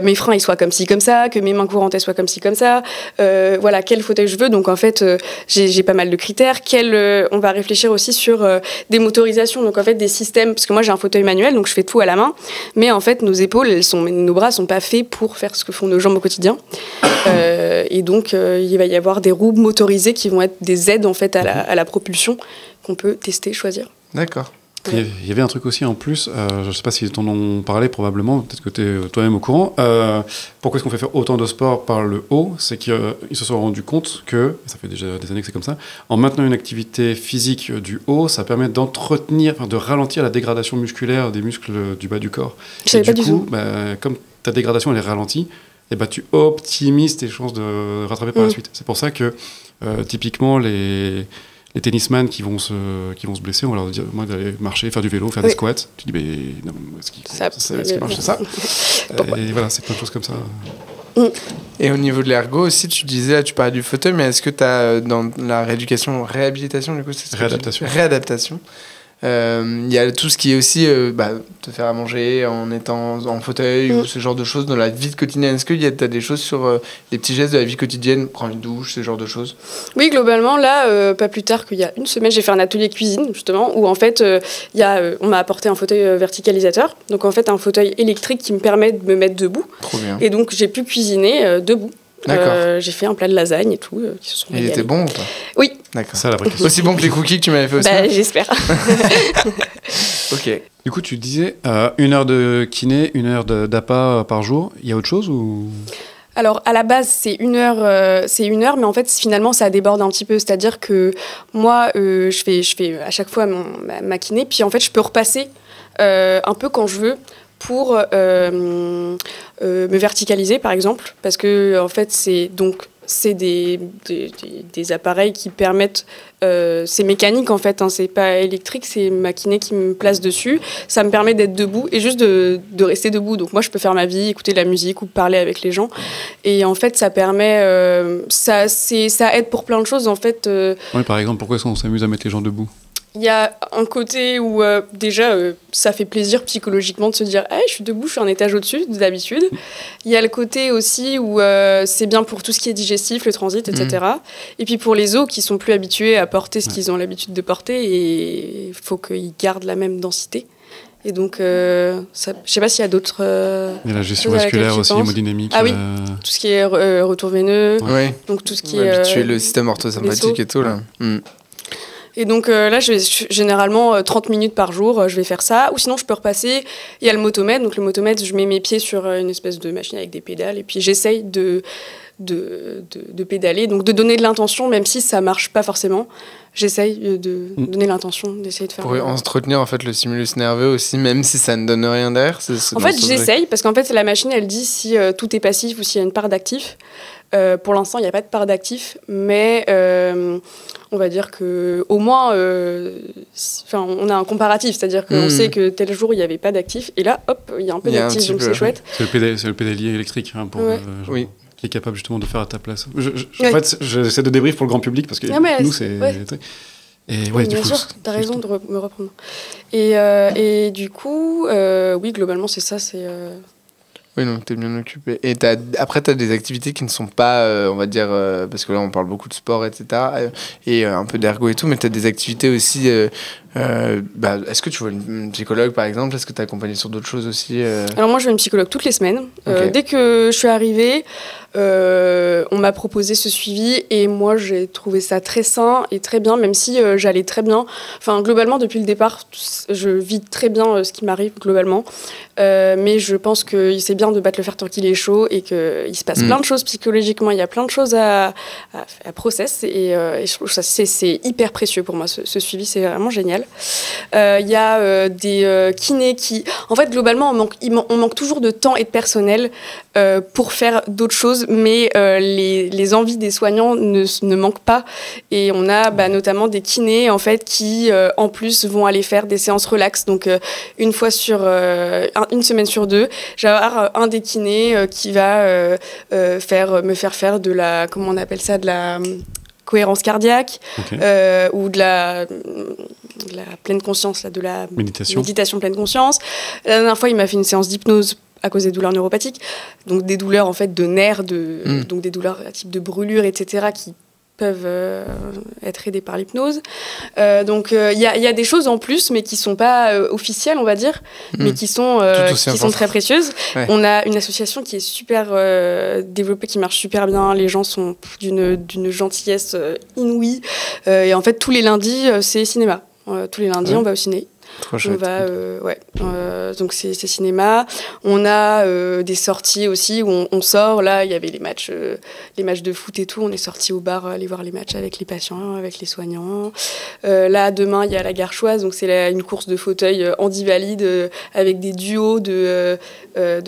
mes freins ils soient comme ci, comme ça, que mes mains courantes elles soient comme ci, comme ça, voilà, quel fauteuil je veux. Donc en fait, j'ai pas mal de critères. On va réfléchir aussi sur des motorisations, donc en fait des systèmes, parce que moi j'ai un fauteuil manuel, donc je fais tout à la main, mais en fait nos épaules, nos bras sont pas faits pour faire ce que font nos jambes au quotidien. Et donc il va y avoir des roues motorisées qui vont être des aides en fait à la propulsion qu'on peut tester, choisir. D'accord. Il y avait un truc aussi en plus, je ne sais pas s'ils t'en ont parlé probablement, peut-être que tu es toi-même au courant. Pourquoi est-ce qu'on fait faire autant de sport par le haut? C'est qu'ils se sont rendus compte que, ça fait déjà des années que c'est comme ça, en maintenant une activité physique du haut, ça permet de ralentir la dégradation musculaire des muscles du bas du corps. Je savais pas du tout. Comme ta dégradation elle est ralentie, et tu optimises tes chances de rattraper par la suite. C'est pour ça que typiquement les tennisman qui vont se blesser, on va leur dire moi d'aller marcher, faire du vélo, faire des squats. Tu dis mais non, est-ce qu'il marche ça et voilà, c'est plein de choses comme ça. Et au niveau de l'ergo aussi, tu disais, tu parlais du fauteuil, mais est-ce que tu as dans la réhabilitation, du coup, c'est réadaptation. Il y a tout ce qui est aussi te faire à manger en étant en fauteuil ou ce genre de choses dans la vie quotidienne. Est-ce que tu as des choses sur les petits gestes de la vie quotidienne, prendre une douche, ce genre de choses? Oui, globalement, là, pas plus tard qu'il y a une semaine, j'ai fait un atelier cuisine, justement, où en fait, on m'a apporté un fauteuil verticalisateur, donc en fait un fauteuil électrique qui me permet de me mettre debout. Trop bien. Et donc j'ai pu cuisiner debout. J'ai fait un plat de lasagne et tout. Qui se sont régalés. Il était bon ou pas? Oui. D'accord. Ça, la vraie question. Aussi bon que les cookies que tu m'avais fait aussi. J'espère. Ok. Du coup, tu disais 1 heure de kiné, 1 heure d'appât par jour. Il y a autre chose ou? Alors, à la base, c'est 1 heure, mais en fait, finalement, ça déborde un petit peu. C'est-à-dire que moi, je fais à chaque fois ma kiné, puis en fait, je peux repasser un peu quand je veux pour me verticaliser, par exemple, parce que en fait, c'est des appareils qui permettent, c'est mécanique en fait, hein, c'est pas électrique, c'est ma kiné qui me place dessus. Ça me permet d'être debout et juste de rester debout. Donc moi, je peux faire ma vie, écouter de la musique ou parler avec les gens. Et en fait, ça permet, ça aide pour plein de choses en fait. Oui, par exemple, pourquoi est-ce qu'on s'amuse à mettre les gens debout ? Il y a un côté où déjà ça fait plaisir psychologiquement de se dire hey, je suis debout, je suis un étage au-dessus d'habitude. Il y a le côté aussi où c'est bien pour tout ce qui est digestif, le transit, etc. Et puis pour les os qui sont plus habitués à porter ce qu'ils ont l'habitude de porter, et il faut qu'ils gardent la même densité. Et donc, je sais pas s'il y a d'autres. Il y a la gestion vasculaire aussi, hémodynamique. Ah oui, tout ce qui est retour veineux, donc tout ce qui est. Habituer le système orthosympathique et tout là. Et donc là, généralement 30 minutes par jour, je vais faire ça. Ou sinon, je peux repasser. Il y a le motomètre. Donc le motomètre, je mets mes pieds sur une espèce de machine avec des pédales. Et puis j'essaye de pédaler. Donc de donner de l'intention, même si ça marche pas forcément. J'essaye de donner l'intention, d'essayer de faire... Pour entretenir en fait le stimulus nerveux aussi, même si ça ne donne rien derrière. En fait, j'essaye, parce qu'en fait, la machine, elle dit si tout est passif ou s'il y a une part d'actif. Pour l'instant, il n'y a pas de part d'actif, mais on va dire qu'au moins, on a un comparatif, c'est-à-dire qu'on sait que tel jour, il n'y avait pas d'actif, et là, hop, il y a un peu d'actif, donc c'est chouette. C'est le pédalier électrique, hein, oui. Qui est capable justement de faire à ta place. En fait, j'essaie de débrief pour le grand public, parce que nous, c'est... Et ouais, du coup, t'as raison de me reprendre. Et du coup, oui, globalement, c'est ça, c'est... Oui, donc t'es bien occupé. Et après, t'as des activités qui ne sont pas, on va dire, parce que là, on parle beaucoup de sport, etc., et un peu d'ergo et tout, mais t'as des activités aussi... est-ce que tu vois une psychologue, par exemple ? Est-ce que t'es accompagnée sur d'autres choses aussi Alors moi, je vois une psychologue toutes les semaines. Dès que je suis arrivée, on m'a proposé ce suivi, et moi, j'ai trouvé ça très sain et très bien, même si j'allais très bien. Enfin, globalement, depuis le départ, je vis très bien ce qui m'arrive, globalement. Mais je pense que c'est bien de battre le fer tant qu'il est chaud, et qu'il se passe plein de choses psychologiquement. Il y a plein de choses à process, et je trouve que c'est hyper précieux pour moi, ce suivi. C'est vraiment génial. Il y a des kinés qui... En fait, globalement, on manque toujours de temps et de personnel pour faire d'autres choses, mais les envies des soignants ne manquent pas. Et on a notamment des kinés, en fait, qui, en plus, vont aller faire des séances relax. Donc, une semaine sur 2, j'ai un des kinés qui va me faire faire de la... Comment on appelle ça ? De la... cohérence cardiaque, ou de la pleine conscience, de la méditation pleine conscience. La dernière fois, il m'a fait une séance d'hypnose à cause des douleurs neuropathiques, donc des douleurs en fait de nerfs, donc des douleurs à type de brûlure, etc., qui peuvent être aidées par l'hypnose. Donc il y a des choses en plus, mais qui sont pas officielles, on va dire, mais qui sont très précieuses. Ouais. On a une association qui est super développée, qui marche super bien. Les gens sont d'une gentillesse inouïe. Et en fait, tous les lundis, c'est cinéma. Tous les lundis, on va au ciné. Trop chouette. Donc c'est cinéma. On a des sorties aussi où on sort. Là, il y avait les matchs de foot et tout. On est sortis au bar aller voir les matchs avec les patients, avec les soignants. Là, demain, il y a la Garchoise. Donc c'est une course de fauteuil handi-valide avec des duos de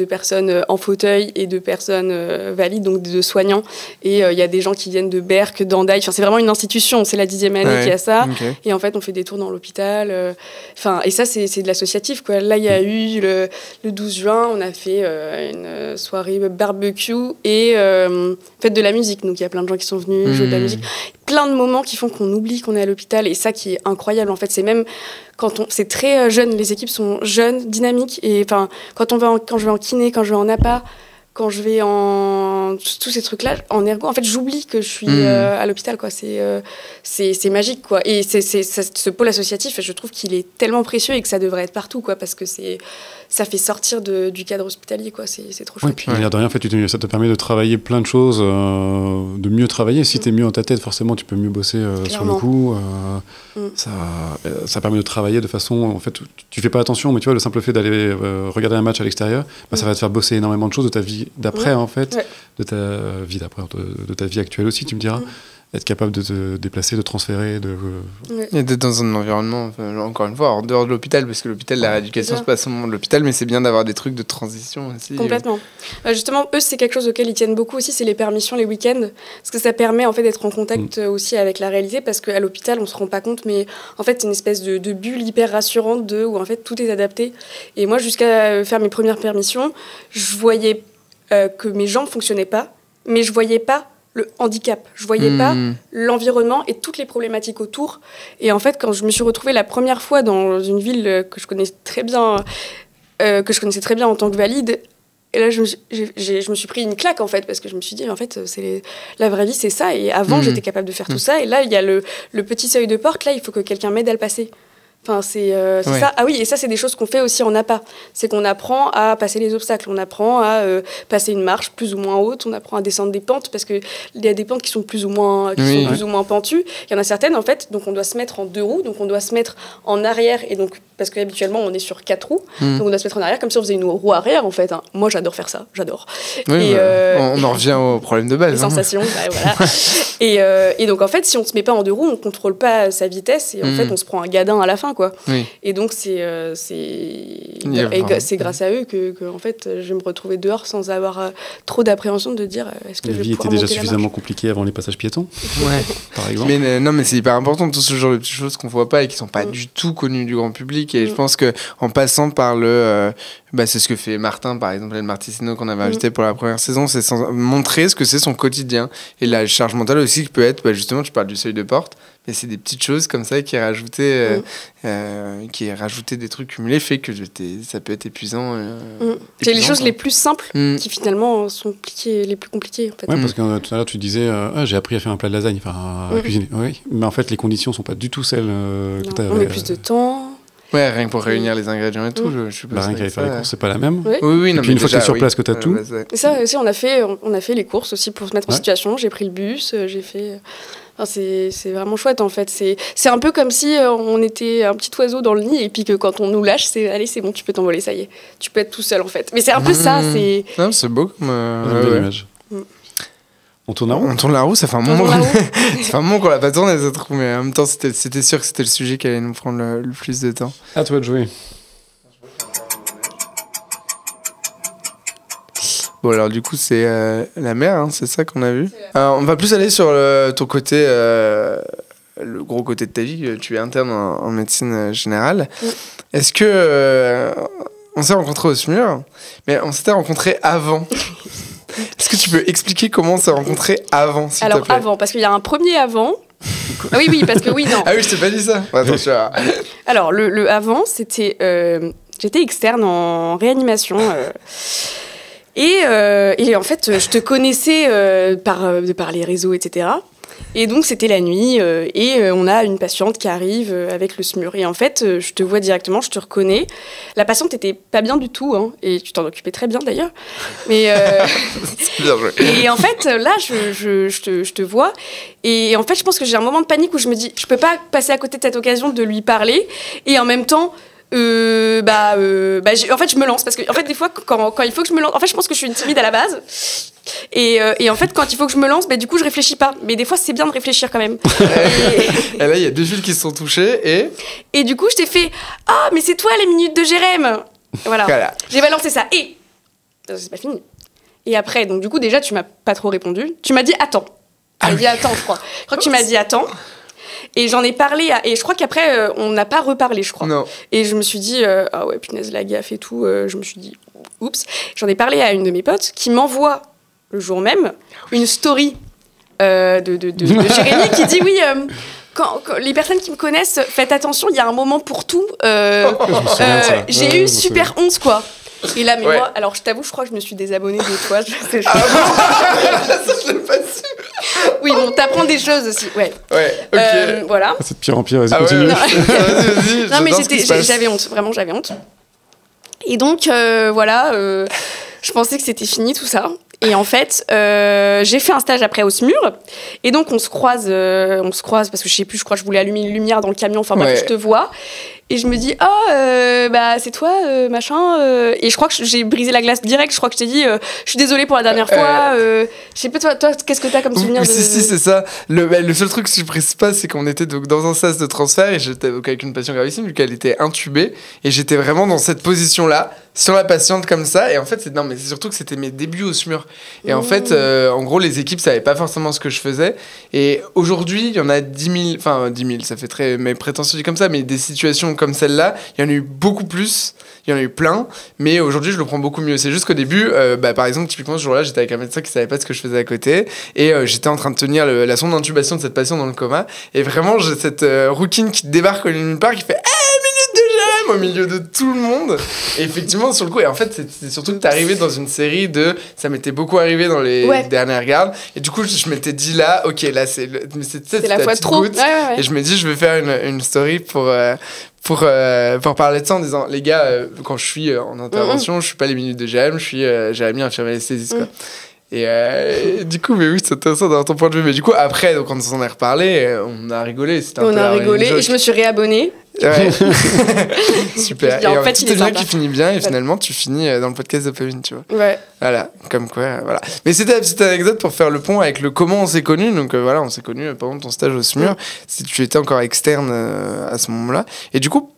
personnes en fauteuil et de personnes valides, donc de soignants. Et il y a des gens qui viennent de Berck, d'Andaille. Enfin, c'est vraiment une institution. C'est la 10e année qu'il y a ça. Okay. Et en fait, on fait des tours dans l'hôpital. Et ça, c'est de l'associatif, quoi. Là, il y a eu le 12 juin, on a fait une soirée barbecue et fête de la musique. Donc, il y a plein de gens qui sont venus jouer de la musique. Plein de moments qui font qu'on oublie qu'on est à l'hôpital. Et ça qui est incroyable, en fait, c'est même c'est très jeune. Les équipes sont jeunes, dynamiques. Et quand je vais en kiné, quand je vais en APA, quand je vais en tous ces trucs-là, en ergo, en fait, j'oublie que je suis à l'hôpital, quoi. C'est magique, quoi. Et ce pôle associatif, je trouve qu'il est tellement précieux et que ça devrait être partout, quoi, parce que ça fait sortir du cadre hospitalier, quoi. C'est trop chouette. Oui, puis l'air de rien, en fait, ça te permet de travailler plein de choses, de mieux travailler. Si t'es mieux dans ta tête, forcément, tu peux mieux bosser sur le coup. Ça permet de travailler de façon, en fait, tu fais pas attention, mais tu vois, le simple fait d'aller regarder un match à l'extérieur, ça va te faire bosser énormément de choses de ta vie vie d'après, en fait, de ta vie d'après, de ta vie actuelle aussi, tu me diras. Être capable de te déplacer, de transférer, et d'être dans un environnement, encore une fois, en dehors de l'hôpital, parce que l'hôpital, la rééducation, c'est pas seulement de l'hôpital, mais c'est bien d'avoir des trucs de transition aussi. Complètement. Justement, eux, c'est quelque chose auquel ils tiennent beaucoup aussi, c'est les permissions les week-ends, parce que ça permet en fait d'être en contact aussi avec la réalité, parce qu'à l'hôpital, on se rend pas compte, mais en fait, c'est une espèce de bulle hyper rassurante où en fait tout est adapté. Et moi, jusqu'à faire mes premières permissions, je voyais que mes jambes fonctionnaient pas, mais je voyais pas le handicap. Je voyais pas l'environnement et toutes les problématiques autour. Et en fait, quand je me suis retrouvée la première fois dans une ville que je connaissais très bien en tant que valide, et là, je me suis pris une claque, en fait, parce que je me suis dit, en fait, la vraie vie, c'est ça. Et avant, j'étais capable de faire tout ça. Et là, il y a le petit seuil de porte. Là, il faut que quelqu'un m'aide à le passer. Enfin, c'est ça. Ah oui, et ça, c'est des choses qu'on fait aussi en APA. C'est qu'on apprend à passer les obstacles, on apprend à passer une marche plus ou moins haute, on apprend à descendre des pentes, parce qu'il y a des pentes qui sont plus ou moins pentues. Il y en a certaines, en fait, donc on doit se mettre en 2 roues, donc on doit se mettre en arrière, et donc, parce qu'habituellement, on est sur 4 roues, donc on doit se mettre en arrière, comme si on faisait une roue arrière, en fait. Hein. Moi, j'adore faire ça, j'adore. Oui, on en revient au problème de base. Les sensations, voilà. Et donc, en fait, si on ne se met pas en 2 roues, on ne contrôle pas sa vitesse, et en fait, on se prend un gadin à la fin, quoi. Oui. Et donc c'est grâce à eux que en fait je vais me retrouver dehors sans avoir trop d'appréhension de dire est-ce que la vie était déjà suffisamment compliquée avant les passages piétons, par exemple. Mais non, mais c'est hyper important tout ce genre de petites choses qu'on voit pas et qui sont pas du tout connues du grand public. Et je pense que en passant par c'est ce que fait Martin, par exemple, El Martissino qu'on avait invité pour la première saison, c'est montrer ce que c'est son quotidien et la charge mentale aussi qui peut être, justement, tu parles du seuil de porte. Et c'est des petites choses comme ça qui rajoutaient des trucs cumulés, fait que ça peut être épuisant. C'est les choses les plus simples qui finalement sont les plus compliquées. En fait. Ouais, parce que tout à l'heure tu disais j'ai appris à faire un plat de lasagne, à cuisiner. Oui, mais en fait les conditions sont pas du tout celles que tu avais. On met plus de temps. Ouais, rien que pour réunir les ingrédients et tout, je suis pas rien qu'à faire les courses, c'est pas la même. Oui, et puis une fois que tu es sur place, que tu as tout. Et ça aussi, on a fait les courses aussi pour se mettre en situation. J'ai pris le bus, j'ai fait. Enfin, c'est vraiment chouette en fait. C'est un peu comme si on était un petit oiseau dans le nid et puis que quand on nous lâche, allez, c'est bon, tu peux t'envoler, ça y est. Tu peux être tout seul en fait. Mais c'est un peu ça. Non, c'est beau comme image. On tourne la roue. On tourne la roue, ça fait un moment. Ça fait un moment qu'on l'a pas tourné cette roue, mais en même temps, c'était sûr que c'était le sujet qui allait nous prendre le plus de temps. À toi de jouer. Bon, alors du coup, c'est la mer, hein, c'est ça qu'on a vu. On va plus aller sur ton côté, le gros côté de ta vie. Tu es interne en médecine générale. Est-ce que on s'est rencontrés au SMUR, mais on s'était rencontrés avant. Est-ce que tu peux expliquer comment on s'est rencontrés avant, s'il te plaît ? Alors avant, parce qu'il y a un premier avant. Ah oui, parce que non. Ah oui, je t'ai pas dit ça. Attention. Alors le avant, c'était j'étais externe en réanimation. Et en fait, je te connaissais par les réseaux, etc. Et donc, c'était la nuit, et on a une patiente qui arrive avec le SMUR. Et en fait, je te vois directement, je te reconnais. La patiente n'était pas bien du tout, hein, et tu t'en occupais très bien d'ailleurs. Mais, c'est bien joué. Et en fait, là, je te vois. Et en fait, je pense que j'ai un moment de panique où je me dis, je peux pas passer à côté de cette occasion de lui parler. Et en même temps... en fait je me lance parce que en fait des fois quand il faut que je me lance, en fait je pense que je suis une timide à la base et en fait quand il faut que je me lance, du coup je réfléchis pas, mais des fois c'est bien de réfléchir quand même. Et là il y a 2 fils qui se sont touchés et du coup je t'ai fait mais c'est toi les minutes de Jérém, voilà. J'ai balancé ça et c'est pas fini. Et après donc du coup déjà tu m'as pas trop répondu, tu m'as dit attends. Je crois que tu m'as dit attends. Et j'en ai parlé, et je crois qu'après, on n'a pas reparlé, je crois. Non. Et je me suis dit, ah ouais, punaise, la gaffe et tout. Je me suis dit, oups. J'en ai parlé à une de mes potes qui m'envoie, le jour même, une story de Jérémy qui dit, oui, quand les personnes qui me connaissent, faites attention, il y a un moment pour tout. J'ai eu super honte, quoi. Et là, mais moi, alors je t'avoue, je crois que je me suis désabonnée de toi. Ça, je l'ai pas su. Oui, bon, t'apprends des choses aussi. Ouais, ok. Voilà. C'est de pire en pire, vas-y, continue. Vas-y, non, mais j'avais honte, vraiment, j'avais honte. Et donc, je pensais que c'était fini tout ça. Et en fait, j'ai fait un stage après au SMUR. Et donc, on se croise parce que je sais plus, je crois que je voulais allumer une lumière dans le camion. Enfin, bref, je te vois. Et je me dis, bah c'est toi, machin. Et je crois que j'ai brisé la glace direct. Je crois que je t'ai dit, je suis désolée pour la dernière fois. Je sais pas, toi qu'est-ce que t'as comme souvenir de... Si, c'est ça. Le seul truc que je précise pas, c'est qu'on était donc dans un sas de transfert et j'étais donc avec une patiente gravissime vu qu'elle était intubée. Et j'étais vraiment dans cette position-là, sur la patiente comme ça. Et en fait, c'est surtout que c'était mes débuts au SMUR. Et en fait, en gros, les équipes savaient pas forcément ce que je faisais. Et aujourd'hui, il y en a 10 000, ça fait très prétentieux comme ça, mais des situations comme celle-là, il y en a eu beaucoup plus. Il y en a eu plein, mais aujourd'hui je le prends beaucoup mieux. C'est juste qu'au début, par exemple, typiquement ce jour-là, j'étais avec un médecin qui savait pas ce que je faisais à côté, et j'étais en train de tenir la sonde d'intubation de cette patiente dans le coma, et vraiment j'ai cette rouquine qui débarque nulle part, qui fait minute de gemme au milieu de tout le monde. Et effectivement, sur le coup, et en fait, c'est surtout que t'es arrivé dans une série ça m'était beaucoup arrivé dans les dernières gardes, et du coup, je m'étais dit là, ok, là c'est la fois trop. Ouais. Et je me dis, je vais faire une story pour parler de ça en disant, les gars, quand je suis en intervention, je suis pas les minutes de GM, je suis Jérémy, infirmier anesthésiste, quoi. Et du coup, mais oui, c'est intéressant d'avoir ton point de vue. Mais du coup, après, donc, quand on s'en est reparlé, on a rigolé. On a rigolé et je me suis réabonnée. Ouais. Super. Et en fait, c'est bien qui finit bien et finalement, tu finis dans le podcast de Pauline, tu vois. Ouais. Voilà, comme quoi, voilà. Mais c'était la petite anecdote pour faire le pont avec le comment on s'est connus. Donc voilà, on s'est connus pendant ton stage au SMUR. Si tu étais encore externe à ce moment-là. Et du coup,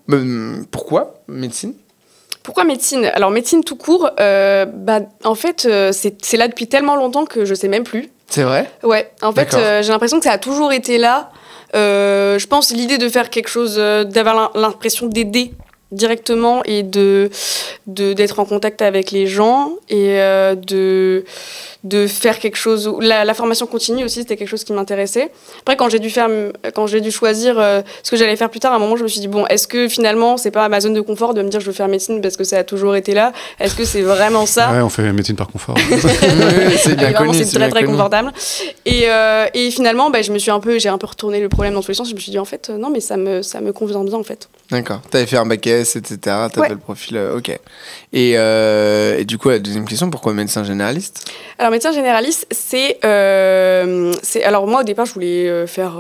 pourquoi médecine ? Pourquoi médecine ? Alors, médecine tout court, en fait, c'est là depuis tellement longtemps que je sais même plus. C'est vrai ? Ouais, en fait, j'ai l'impression que ça a toujours été là. Je pense l'idée de faire quelque chose, d'avoir l'impression d'aider directement et d'être en contact avec les gens et de faire quelque chose. La formation continue aussi, c'était quelque chose qui m'intéressait. Après, quand j'ai dû choisir ce que j'allais faire plus tard, à un moment, je me suis dit, bon, est-ce que finalement, c'est pas ma zone de confort de me dire je veux faire médecine parce que ça a toujours été là ? Est-ce que c'est vraiment ça ? Ouais, on fait médecine par confort. Oui, c'est bien connu. C'est très, très confortable. Et finalement, j'ai un peu retourné le problème dans tous les sens. Je me suis dit, en fait, non, mais ça me convient bien, en fait. D'accord. T'avais fait un bac S, etc. T'as fait le profil, ok. Et du coup, la deuxième question, pourquoi médecin généraliste ? Alors, médecin généraliste, c'est alors moi, au départ, je voulais faire...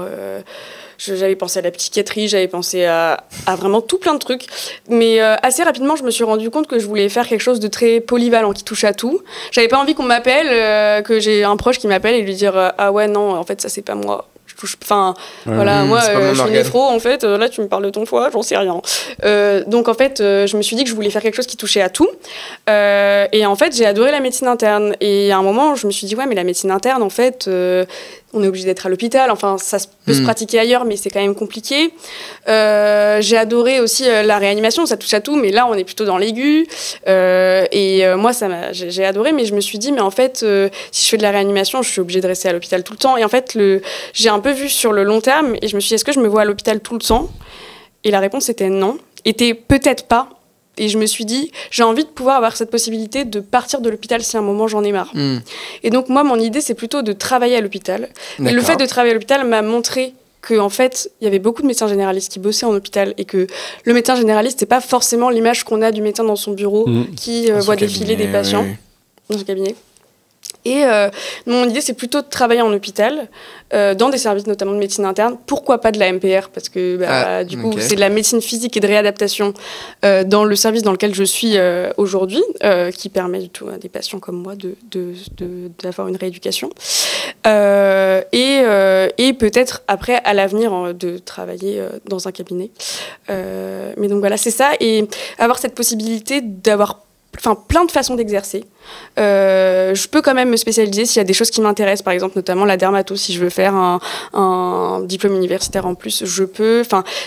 j'avais pensé à la psychiatrie, j'avais pensé à vraiment tout plein de trucs. Mais assez rapidement, je me suis rendu compte que je voulais faire quelque chose de très polyvalent, qui touche à tout. J'avais pas envie qu'on m'appelle, que j'ai un proche qui m'appelle et lui dire ah ouais, non, en fait, ça, c'est pas moi. Voilà, moi je suis néphro en fait, là tu me parles de ton foie, j'en sais rien. Donc en fait je me suis dit que je voulais faire quelque chose qui touchait à tout et en fait j'ai adoré la médecine interne et à un moment je me suis dit ouais mais la médecine interne en fait on est obligé d'être à l'hôpital, enfin ça peut se pratiquer ailleurs mais c'est quand même compliqué. J'ai adoré aussi la réanimation, ça touche à tout mais là on est plutôt dans l'aigu moi j'ai adoré mais je me suis dit mais en fait si je fais de la réanimation je suis obligée de rester à l'hôpital tout le temps et en fait j'ai un peu vu sur le long terme et je me suis dit est-ce que je me vois à l'hôpital tout le temps et la réponse était non, était peut-être pas. Et je me suis dit, j'ai envie de pouvoir avoir cette possibilité de partir de l'hôpital si à un moment j'en ai marre. Et donc moi, mon idée, c'est plutôt de travailler à l'hôpital. Et le fait de travailler à l'hôpital m'a montré qu'en fait, il y avait beaucoup de médecins généralistes qui bossaient en hôpital et que le médecin généraliste, c'est pas forcément l'image qu'on a du médecin dans son bureau qui voit défiler des patients dans son cabinet. Et mon idée, c'est plutôt de travailler en hôpital, dans des services notamment de médecine interne. Pourquoi pas de la MPR ? Parce que du coup, c'est de la médecine physique et de réadaptation dans le service dans lequel je suis aujourd'hui, qui permet du tout à des patients comme moi d'avoir une rééducation. Et peut-être après, à l'avenir, de travailler dans un cabinet. Mais donc voilà, c'est ça. Et avoir cette possibilité d'avoir plein de façons d'exercer. Je peux quand même me spécialiser s'il y a des choses qui m'intéressent, par exemple notamment la dermato, si je veux faire un diplôme universitaire en plus, je peux.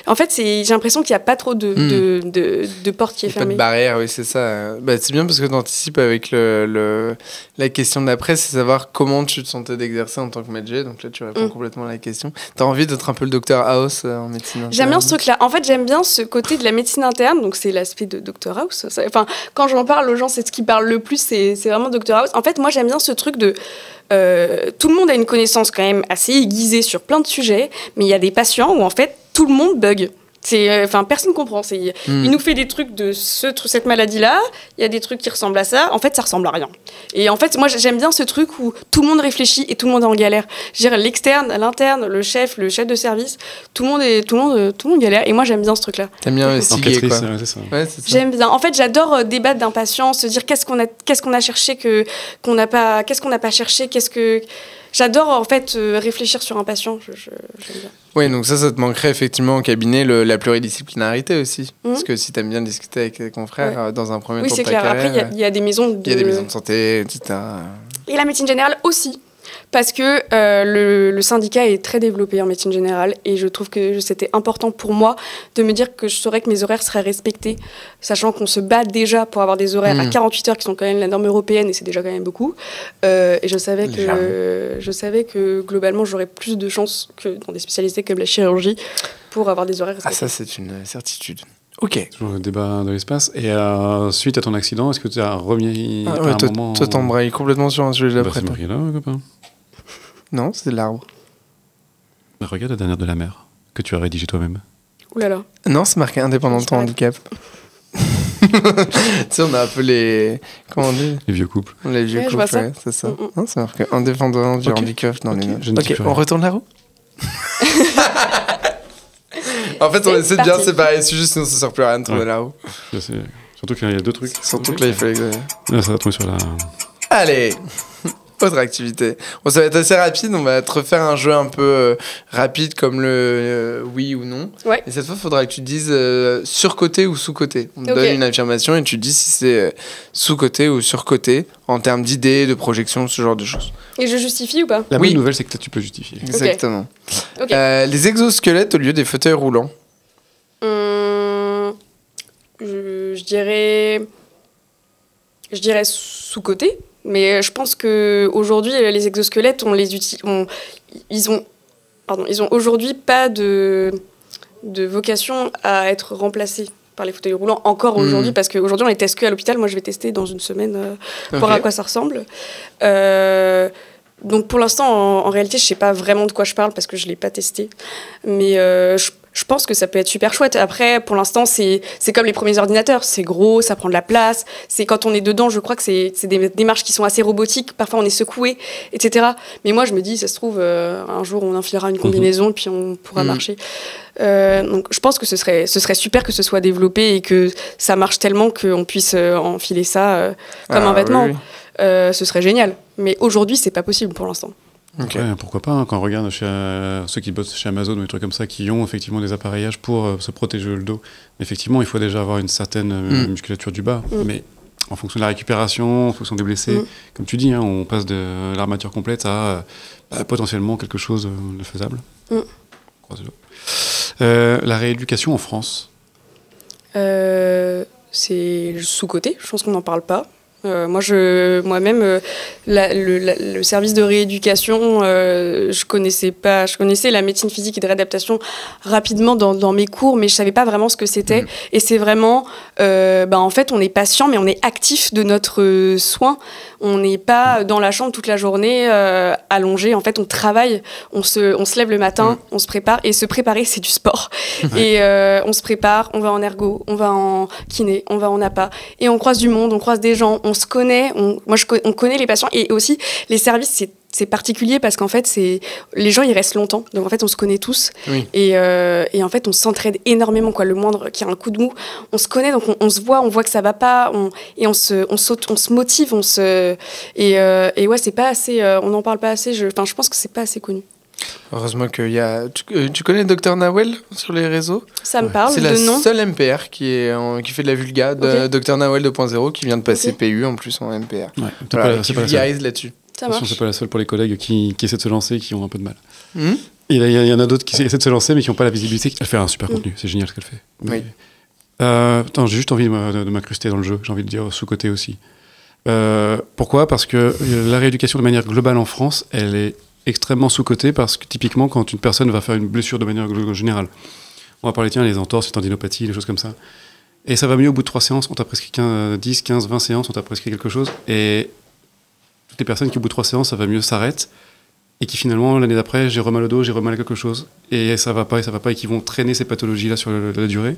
En fait, j'ai l'impression qu'il n'y a pas trop de porte qui est fermée. Pas de barrière, oui, c'est ça. C'est bien parce que tu anticipes avec la question d'après, c'est savoir comment tu te sentais d'exercer en tant que médecin. Donc là, tu réponds complètement à la question. Tu as envie d'être un peu le Dr House en médecine interne ? J'aime bien ce truc-là. En fait, j'aime bien ce côté de la médecine interne, donc c'est l'aspect de Dr House. Quand j'en parle aux gens, c'est ce qui parle le plus, c'est vraiment Dr House. En fait, moi, j'aime bien ce truc de... tout le monde a une connaissance quand même assez aiguisée sur plein de sujets, mais il y a des patients où, en fait, tout le monde bug. Enfin, personne comprend. Il nous fait des trucs de cette maladie-là. Il y a des trucs qui ressemblent à ça. En fait, ça ressemble à rien. Et en fait, moi, j'aime bien ce truc où tout le monde réfléchit et tout le monde est en galère. Je dirais l'externe, l'interne, le chef de service, tout le monde galère. Et moi, j'aime bien ce truc-là. T'aimes bien investiguer, quoi. C'est ça. Ouais, c'est ça. J'aime bien. En fait, j'adore débattre d'impatience, se dire qu'est-ce qu'on a cherché qu'on n'a pas, qu'est-ce qu'on n'a pas cherché, J'adore en fait réfléchir sur un patient. J'aime bien. Oui, donc ça te manquerait effectivement au cabinet la pluridisciplinarité aussi. Parce que si t'aimes bien discuter avec tes confrères dans un premier temps de ta carrière... Oui, c'est clair. Après, il y a des maisons Il y a des maisons de santé, etc. Et la médecine générale aussi. Parce que le syndicat est très développé en médecine générale et je trouve que c'était important pour moi de me dire que je saurais que mes horaires seraient respectés, sachant qu'on se bat déjà pour avoir des horaires à 48 heures qui sont quand même la norme européenne et c'est déjà quand même beaucoup. Et je savais que globalement j'aurais plus de chances que dans des spécialités comme la chirurgie pour avoir des horaires respectés. Ah, ça c'est une certitude. Ok. Toujours le débat de l'espace. Et suite à ton accident, est-ce que tu as remis à un moment... Toi, t'embrayes complètement sur un sujet d'après. C'est marqué là, copain. Non, c'est de l'arbre. Bah, regarde la dernière de la mer, que tu as rédigée toi-même. Ouh là là. Non, c'est marqué indépendant de ton handicap. Tu sais, on a un peu les... Comment on dit ? Les vieux couples. Les vieux couples, ouais, c'est ça. Non, c'est marqué indépendant du handicap dans les notes. Ok, on retourne la roue. En fait, on essaie de bien séparer les sujets, sinon ça sert plus à rien de tourner la roue. Je sais. Surtout qu'il y a deux trucs. Surtout que là, il fallait que... Là, ça va tomber sur la... Allez. Autre activité. Bon, ça va être assez rapide. On va te refaire un jeu un peu rapide comme le oui ou non. Ouais. Et cette fois, il faudra que tu dises surcoté ou sous-coté. On te donne une affirmation et tu dis si c'est sous-coté ou surcoté en termes d'idées, de projections, ce genre de choses. Et je justifie ou pas ? La bonne nouvelle, c'est que tu peux justifier. Exactement. Okay. Les exosquelettes au lieu des fauteuils roulants. Je dirais sous-coté. Mais je pense qu'aujourd'hui, les exosquelettes, ils ont aujourd'hui pas de vocation à être remplacés par les fauteuils roulants encore aujourd'hui, parce qu'aujourd'hui, on les teste que à l'hôpital. Moi, je vais tester dans une semaine pour voir à quoi ça ressemble. Donc, pour l'instant, en réalité, je sais pas vraiment de quoi je parle parce que je l'ai pas testé. Mais je pense que ça peut être super chouette. Après, pour l'instant, c'est comme les premiers ordinateurs. C'est gros, ça prend de la place. C'est quand on est dedans, je crois que c'est des démarches qui sont assez robotiques. Parfois, on est secoué, etc. Mais moi, je me dis, ça se trouve, un jour, on enfilera une combinaison, puis on pourra marcher. Donc, je pense que ce serait super que ce soit développé et que ça marche tellement qu'on puisse enfiler ça comme un vêtement. Oui. Ce serait génial. Mais aujourd'hui, c'est pas possible pour l'instant. Okay. Ouais, pourquoi pas, hein, quand on regarde ceux qui bossent chez Amazon ou des trucs comme ça, qui ont effectivement des appareillages pour se protéger le dos. Effectivement, il faut déjà avoir une certaine musculature du bas, mais en fonction de la récupération, en fonction des blessés, comme tu dis, hein, on passe de l'armature complète à potentiellement quelque chose de faisable. La rééducation en France, c'est sous-coté, je pense qu'on n'en parle pas. Moi-même, le service de rééducation, je connaissais la médecine physique et de réadaptation rapidement dans mes cours, mais je savais pas vraiment ce que c'était. Et c'est vraiment, en fait, on est patient, mais on est actif de notre soin. On n'est pas dans la chambre toute la journée, allongé. En fait, on travaille, on se lève le matin, on se prépare. Et se préparer, c'est du sport. Et on se prépare, on va en ergo, on va en kiné, on va en APA. Et on croise du monde, on croise des gens, on se connaît. On connaît les patients. Et aussi, les services, c'est particulier parce qu'en fait, les gens, ils restent longtemps. Donc, en fait, on se connaît tous. Oui. Et en fait, on s'entraide énormément, quoi. Le moindre qui a un coup de mou, on se connaît, donc on se voit, on voit que ça va pas, on se motive, et ouais, c'est pas assez, on n'en parle pas assez. Je pense que c'est pas assez connu. Heureusement qu'il y a... Tu connais Dr Nawel sur les réseaux ? Ça me parle de nom. C'est la seule MPR qui fait de la vulga, Dr Nawel 2.0, qui vient de passer PU en plus en MPR. Ouais, voilà, qui vulgarise là-dessus. C'est pas la seule pour les collègues qui essaient de se lancer et qui ont un peu de mal. Il y en a d'autres qui essaient de se lancer mais qui n'ont pas la visibilité. Elle fait un super contenu, c'est génial ce qu'elle fait. Mais... Attends, j'ai juste envie de m'incruster dans le jeu, j'ai envie de dire sous-côté aussi. Pourquoi ? Parce que la rééducation de manière globale en France, elle est extrêmement sous-cotée parce que typiquement quand une personne va faire une blessure de manière générale, on va parler les entorses, les tendinopathies, les choses comme ça, et ça va mieux au bout de 3 séances, on t'a prescrit 10, 15, 20 séances, on t'a prescrit quelque chose, et toutes les personnes qui au bout de 3 séances ça va mieux s'arrêtent, et qui finalement, l'année d'après, j'ai mal au dos, j'ai mal à quelque chose, et ça va pas, et qui vont traîner ces pathologies-là sur la durée.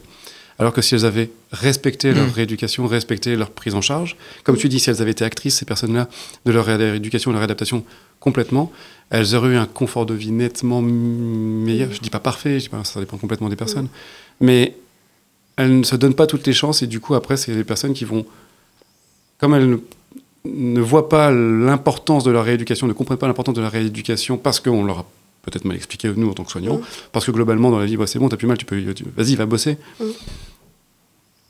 Alors que si elles avaient respecté leur rééducation, respecté leur prise en charge, comme tu dis, si elles avaient été actrices, ces personnes-là, de leur rééducation, de leur réadaptation complètement, elles auraient eu un confort de vie nettement meilleur. Je dis pas parfait, je dis pas, ça dépend complètement des personnes, mais elles ne se donnent pas toutes les chances, et du coup, après, c'est les personnes qui vont, comme elles ne voient pas l'importance de leur rééducation, ne comprennent pas l'importance de la rééducation, parce qu'on leur a peut-être mal expliqué, nous, en tant que soignants, parce que globalement, dans la vie, c'est bon, t'as plus mal, vas-y, va bosser.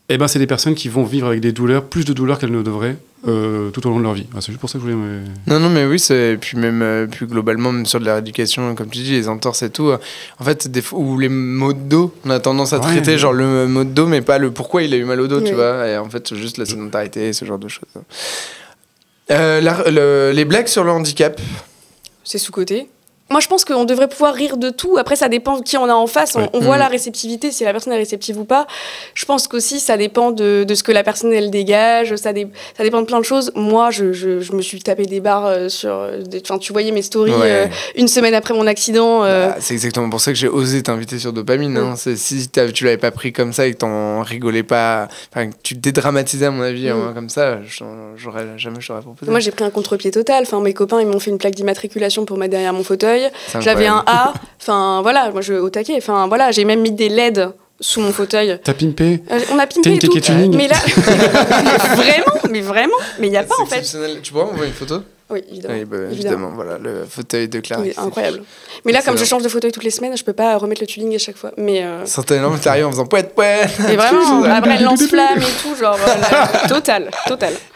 Et ben, c'est des personnes qui vont vivre avec des douleurs, plus de douleurs qu'elles ne devraient tout au long de leur vie. C'est juste pour ça que je voulais... Non, mais oui, et puis même plus globalement, même sur de la rééducation, comme tu dis, les entorses et tout, en fait, ou les maux de dos, on a tendance à traiter genre le maux de dos, mais pas le pourquoi il a eu mal au dos, tu vois, et en fait, c'est juste la sédentarité, ce genre de choses. Les blagues sur le handicap. C'est sous-coté. Moi, je pense qu'on devrait pouvoir rire de tout. Après, ça dépend de qui on a en face. On voit la réceptivité, si la personne est réceptive ou pas. Je pense qu'aussi, ça dépend de ce que la personne, elle dégage. Ça dépend de plein de choses. Moi, je me suis tapé des barres sur... Enfin, tu voyais mes stories une semaine après mon accident. C'est exactement pour ça que j'ai osé t'inviter sur Dopamine. Hein. Si tu l'avais pas pris comme ça et que t'en rigolais pas... Enfin, que tu dédramatisais, à mon avis, comme ça, jamais je t'aurais proposé. Moi, j'ai pris un contre-pied total. Enfin, mes copains, ils m'ont fait une plaque d'immatriculation pour mettre derrière mon fauteuil. J'avais un A, enfin voilà, moi au taquet, enfin voilà, j'ai même mis des LED sous mon fauteuil. T'as pimpé? On a pimpé et tout. Mais là, mais vraiment, mais il n'y a pas en fait. Tu pourrais m'envoyer une photo? Oui, évidemment. Oui, évidemment, voilà, le fauteuil de Clara. Oui, incroyable. Mais là, comme je change de fauteuil toutes les semaines, je peux pas remettre le tuning à chaque fois. Mais certainement, t'arrives en faisant poète. Et vraiment, après elle lance-flamme et tout, genre total.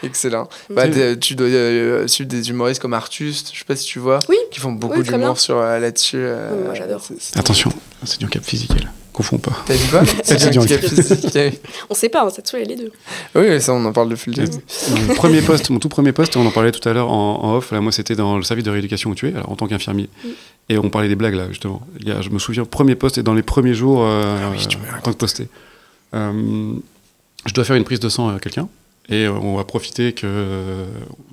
Excellent. Tu dois suivre des humoristes comme Artus, je sais pas si tu vois, qui font beaucoup d'humour là-dessus. Moi, j'adore. Attention, c'est du handicap physique, elle. Confonds pas. T'as dit quoi? C'est du handicap physique. On sait pas, ça te les deux. Oui, ça, on en parle depuis le début. Mon tout premier poste, on en parlait tout à l'heure en off. Là, moi, c'était dans le service de rééducation où tu es, alors en tant qu'infirmier. Et on parlait des blagues, là, justement. Je me souviens, premier poste, et dans les premiers jours, en tant que posté. Je dois faire une prise de sang à quelqu'un. Et on va profiter que...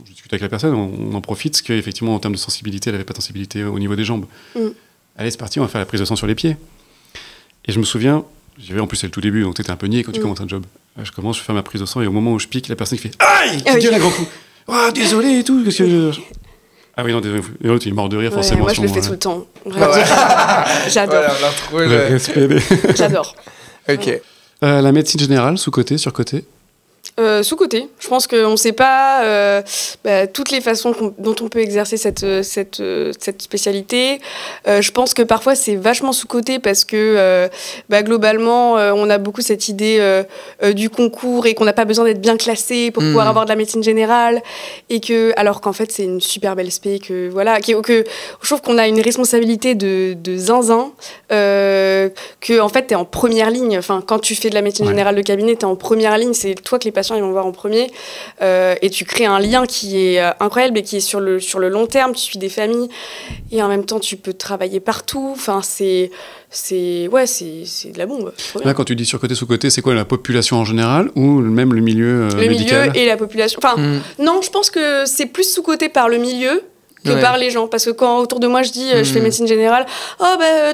je discute avec la personne, on en profite, parce qu'effectivement, en termes de sensibilité, elle n'avait pas de sensibilité au niveau des jambes. Allez, c'est parti, on va faire la prise de sang sur les pieds. Et je me souviens, en plus c'est le tout début, donc t'étais un peu niais quand tu commences un job. Je fais ma prise de sang, et au moment où je pique, la personne qui fait « Aïe !» qui gueule un grand coup. « Oh, désolé !» et tout. Ah oui, non, désolé. Et l'autre, il est mort de rire, forcément. Moi, je le fais tout le temps. J'adore. Voilà, on a retrouvé le respect. J'adore. Ok. La médecine générale, sous-côté, sur-côté? Sous-côté. Je pense qu'on ne sait pas toutes les façons dont on peut exercer cette spécialité. Je pense que parfois c'est vachement sous-côté parce que globalement on a beaucoup cette idée du concours et qu'on n'a pas besoin d'être bien classé pour pouvoir avoir de la médecine générale, et que, alors qu'en fait c'est une super belle spé, que je trouve qu'on a une responsabilité de zinzin, que en fait t'es en première ligne. Enfin, quand tu fais de la médecine générale de cabinet, t'es en première ligne, c'est toi que les patients ils vont voir en premier, et tu crées un lien qui est incroyable et qui est sur le long terme. Tu suis des familles et en même temps tu peux travailler partout. Enfin, c'est de la bombe. Là, quand tu dis sur-côté, sous-côté, c'est quoi, la population en général ou même le milieu médical? Le milieu et la population. Enfin, non, je pense que c'est plus sous-côté par le milieu que par les gens, parce que quand autour de moi je dis je fais médecine générale,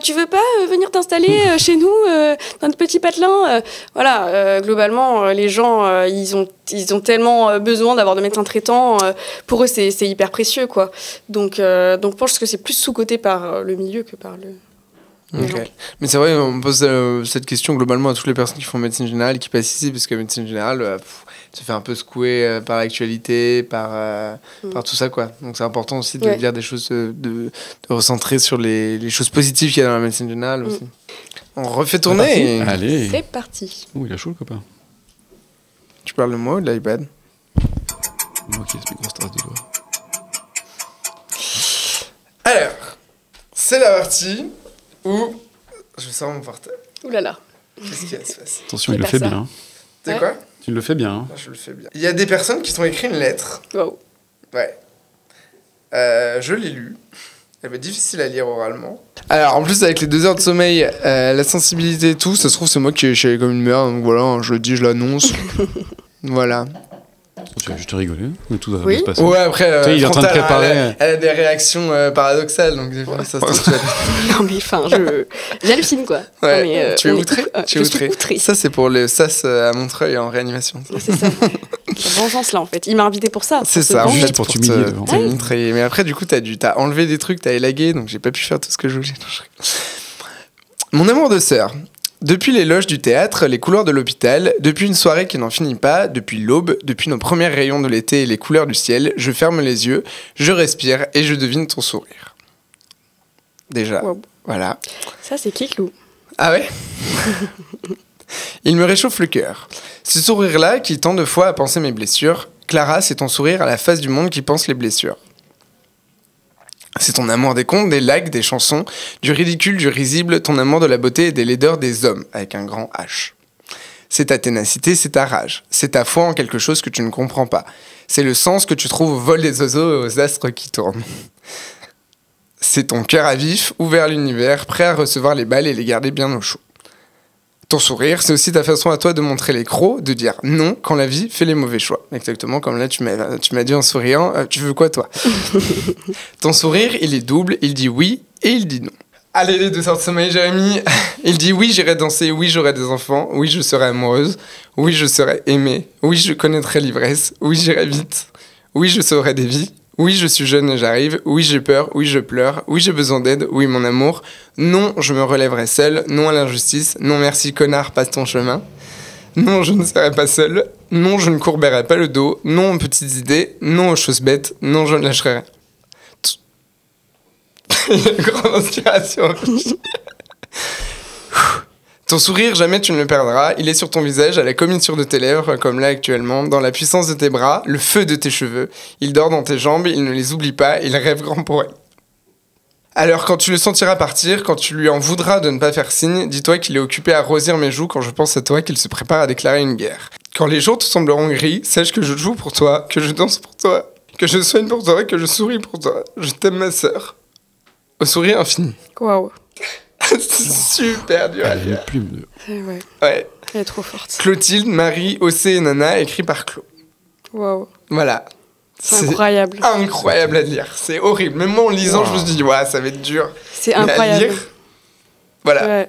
tu veux pas venir t'installer chez nous dans notre petit patelin, globalement les gens ils ont tellement besoin d'avoir de médecins traitants, pour eux c'est hyper précieux, quoi. Donc je pense que c'est plus sous-côté par le milieu que par le... Okay. Mais c'est vrai, on pose cette question globalement à toutes les personnes qui font médecine générale et qui passent ici, parce que médecine générale se fait un peu secouer par l'actualité, par tout ça, quoi. Donc c'est important aussi de dire des choses, de recentrer sur les choses positives qu'il y a dans la médecine générale aussi. On refait tourner. Allez. C'est parti. Ouh, il a chaud le copain. Tu parles de moi ou de l'iPad? Moi qui ai ce gros strass de doigts. Alors, c'est la partie où je sors mon portable. Ouh là là. Qu'est-ce qui va se passer? Attention, il le fait bien. C'est quoi? Tu le fais bien. Je le fais bien. Il y a des personnes qui t'ont écrit une lettre. Wow. Ouais. Je l'ai lue. Elle va être difficile à lire oralement. Alors, en plus, avec les 2 heures de sommeil, la sensibilité et tout, ça se trouve, c'est moi qui suis comme une merde. Donc voilà, je le dis, je l'annonce. Voilà. Tu as juste rigolé, mais tout va Oui. bien se passer. Ouais, après, Tu sais, il est en train de Frontal, préparer. elle a des réactions paradoxales, donc des fois, ça se trouve, tu vas- Non mais enfin, j'hallucine quoi. Ouais. Non, mais, Tu es on est outré outré. Tu es Je suis outrée. Ça, c'est pour le SAS à Montreuil en réanimation. C'est ça. La vengeance là en fait. Il m'a invité pour ça. C'est pour se ça, en venger. Juste fait, pour pour t'humilier te devant. mitrailler. Mais après, du coup, t'as enlevé des trucs, t'as élagué, donc j'ai pas pu faire tout ce que je voulais. Non, je rigole. Mon amour de sœur. Depuis les loges du théâtre, les couloirs de l'hôpital, depuis une soirée qui n'en finit pas, depuis l'aube, depuis nos premiers rayons de l'été et les couleurs du ciel, je ferme les yeux, je respire et je devine ton sourire. Déjà, Wow. voilà. Ça c'est Kiklou. Ah ouais. Il me réchauffe le cœur. Ce sourire-là qui tant de fois a pensé mes blessures, Clara, c'est ton sourire à la face du monde qui pense les blessures. C'est ton amour des contes, des lacs, des chansons, du ridicule, du risible, ton amour de la beauté et des laideurs des hommes, avec un grand H. C'est ta ténacité, c'est ta rage. C'est ta foi en quelque chose que tu ne comprends pas. C'est le sens que tu trouves au vol des oiseaux et aux astres qui tournent. C'est ton cœur à vif, ouvert à l'univers, prêt à recevoir les balles et les garder bien au chaud. Ton sourire, c'est aussi ta façon à toi de montrer les crocs, de dire non quand la vie fait les mauvais choix. Exactement comme là, tu m'as dit en souriant, tu veux quoi toi? Ton sourire, il est double, il dit oui et il dit non. Allez les 2 heures de sommeil, Jérémy. Il dit oui, j'irai danser, oui, j'aurai des enfants, oui, je serai amoureuse, oui, je serai aimée, oui, je connaîtrai l'ivresse, oui, j'irai vite, oui, je saurai des vies. Oui, je suis jeune et j'arrive. Oui, j'ai peur. Oui, je pleure. Oui, j'ai besoin d'aide. Oui, mon amour. Non, je me relèverai seul. Non à l'injustice. Non, merci, connard, passe ton chemin. Non, je ne serai pas seul. Non, je ne courberai pas le dos. Non aux petites idées. Non aux choses bêtes. Non, je ne lâcherai rien. Il y a une grande inspiration. Ton sourire, jamais tu ne le perdras. Il est sur ton visage, à la commissure de tes lèvres, comme là actuellement, dans la puissance de tes bras, le feu de tes cheveux. Il dort dans tes jambes, il ne les oublie pas, il rêve grand pour elle. Alors, quand tu le sentiras partir, quand tu lui en voudras de ne pas faire signe, dis-toi qu'il est occupé à rosir mes joues quand je pense à toi, qu'il se prépare à déclarer une guerre. Quand les jours te sembleront gris, sache que je joue pour toi, que je danse pour toi, que je soigne pour toi, que je souris pour toi. Je t'aime, ma sœur. Au sourire infini. Waouh. C'est super dur à Elle a une lire. plume de... Ouais. Ouais. Elle est trop forte. Clotilde, Marie, Océ et Nana, écrit par Claude. Waouh. Voilà. C'est incroyable. Incroyable à lire. C'est horrible. Même moi, en lisant, je me suis dit, ouais, ça va être dur. C'est Mais à incroyable. lire, voilà. Ouais.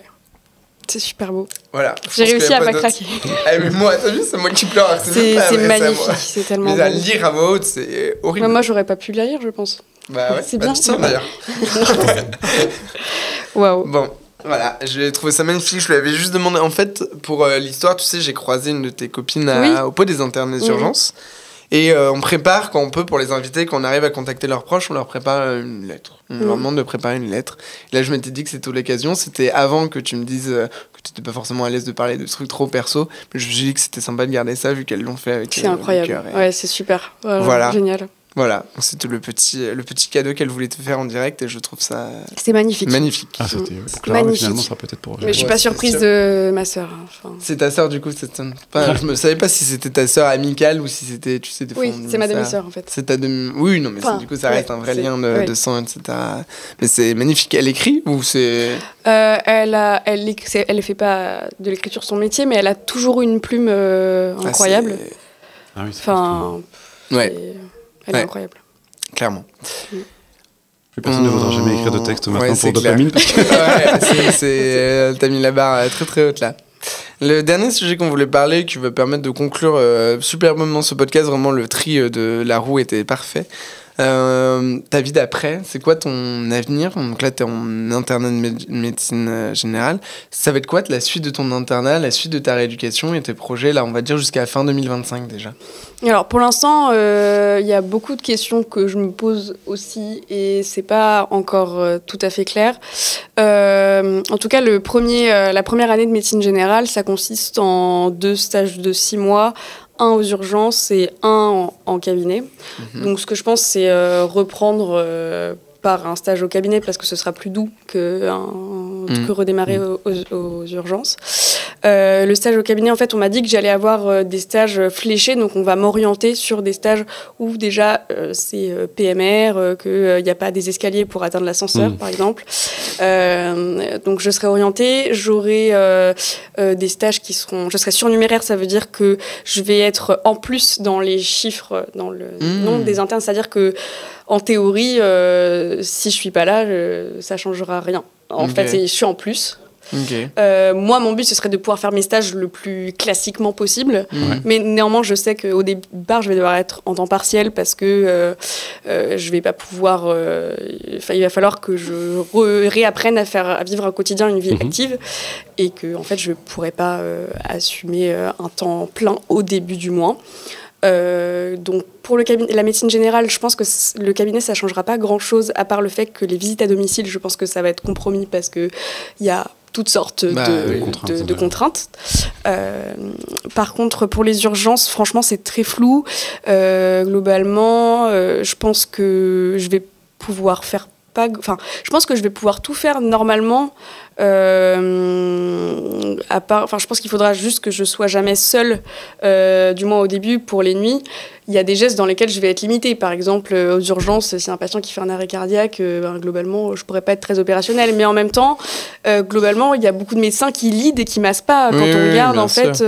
C'est super beau. Voilà. J'ai réussi à pas d'autres. craquer. Eh, mais moi, t'as vu, c'est moi qui pleure. C'est même pas vrai, magnifique. moi. C'est tellement Mais à beau. lire à voix haute, c'est horrible. Moi, j'aurais pas pu la lire, je pense. Bah ouais, c'est bah, bien. tiens, d'ailleurs. Waouh. Bon, voilà, j'ai trouvé ça magnifique. Je lui avais juste demandé, en fait, pour l'histoire, tu sais, j'ai croisé une de tes copines au pot des internes des urgences. Et on prépare, quand on peut, pour les invités, quand on arrive à contacter leurs proches, on leur prépare une lettre. On leur demande de préparer une lettre. Et là, je m'étais dit que c'était l'occasion. C'était avant que tu me dises que tu n'étais pas forcément à l'aise de parler de trucs trop perso. Mais je me suis dit que c'était sympa de garder ça, vu qu'elles l'ont fait avec C'est incroyable. le cœur. Et... Ouais, c'est super. Voilà. Génial. Voilà, c'était le petit cadeau qu'elle voulait te faire en direct et je trouve ça C'est magnifique. magnifique. Ah, c'était pour Clara, mais Magnifique. finalement, ça sera peut-être pour... Mais je suis Ouais, pas c'est surprise sûr. de ma sœur. Enfin... C'est ta sœur du coup, je me savais pas si c'était ta sœur amicale ou si c'était, tu sais, des fois. Oui, on dit c'est ma ça. demi-sœur en fait. C'est ta demi. Oui, non, mais Enfin, du coup, ça reste un vrai c'est- lien ouais. de sang, etc. Mais c'est magnifique. Elle écrit ou c'est. Elle fait pas de l'écriture son métier, mais elle a toujours une plume incroyable. Ah oui, c'est Enfin, Ouais, elle Ouais. est incroyable. clairement. plus personne ne voudra jamais écrire de texte maintenant Ouais, pour c'est clair. dopamine. Parce que... T'as mis la barre très très haute là. Le dernier sujet qu'on voulait parler, qui va permettre de conclure superbement ce podcast, vraiment le tri de la roue était parfait. Ta vie d'après, c'est quoi ton avenir? Donc là, t'es en internat de médecine générale. Ça va être quoi la suite de ton internat, la suite de ta rééducation et tes projets, là, on va dire jusqu'à fin 2025 déjà? Alors pour l'instant, il y a beaucoup de questions que je me pose aussi et c'est pas encore tout à fait clair. En tout cas, la première année de médecine générale, ça consiste en 2 stages de 6 mois, un aux urgences et un en cabinet. Donc ce que je pense, c'est reprendre par un stage au cabinet parce que ce sera plus doux que redémarrer aux urgences. Le stage au cabinet, en fait, on m'a dit que j'allais avoir des stages fléchés, donc on va m'orienter sur des stages où déjà c'est PMR, qu'il n'y a pas des escaliers pour atteindre l'ascenseur, par exemple. Donc je serai orientée, j'aurai des stages qui seront... Je serai surnuméraire, ça veut dire que je vais être en plus dans les chiffres, dans le nombre des internes, c'est-à-dire que en théorie, si je suis pas là, ça changera rien. En fait, je suis en plus. Moi, mon but, ce serait de pouvoir faire mes stages le plus classiquement possible. Mais néanmoins, je sais qu'au départ, je vais devoir être en temps partiel parce que je vais pas pouvoir... il va falloir que je réapprenne à vivre un quotidien, une vie active. Et que, en fait, je pourrais pas assumer un temps plein au début du mois. Donc pour la médecine générale, je pense que le cabinet ça changera pas grand chose à part le fait que les visites à domicile, je pense que ça va être compromis parce que il y a toutes sortes de contraintes. Par contre, pour les urgences, franchement, c'est très flou. Globalement, je pense que je vais pouvoir faire je pense que je vais pouvoir tout faire normalement. Je pense qu'il faudra juste que je sois jamais seule, du moins au début, pour les nuits. Il y a des gestes dans lesquels je vais être limitée. Par exemple, aux urgences, si un patient qui fait un arrêt cardiaque, globalement, je pourrais pas être très opérationnelle. Mais en même temps, globalement, il y a beaucoup de médecins qui lead et qui massent pas. Quand on regarde, en fait...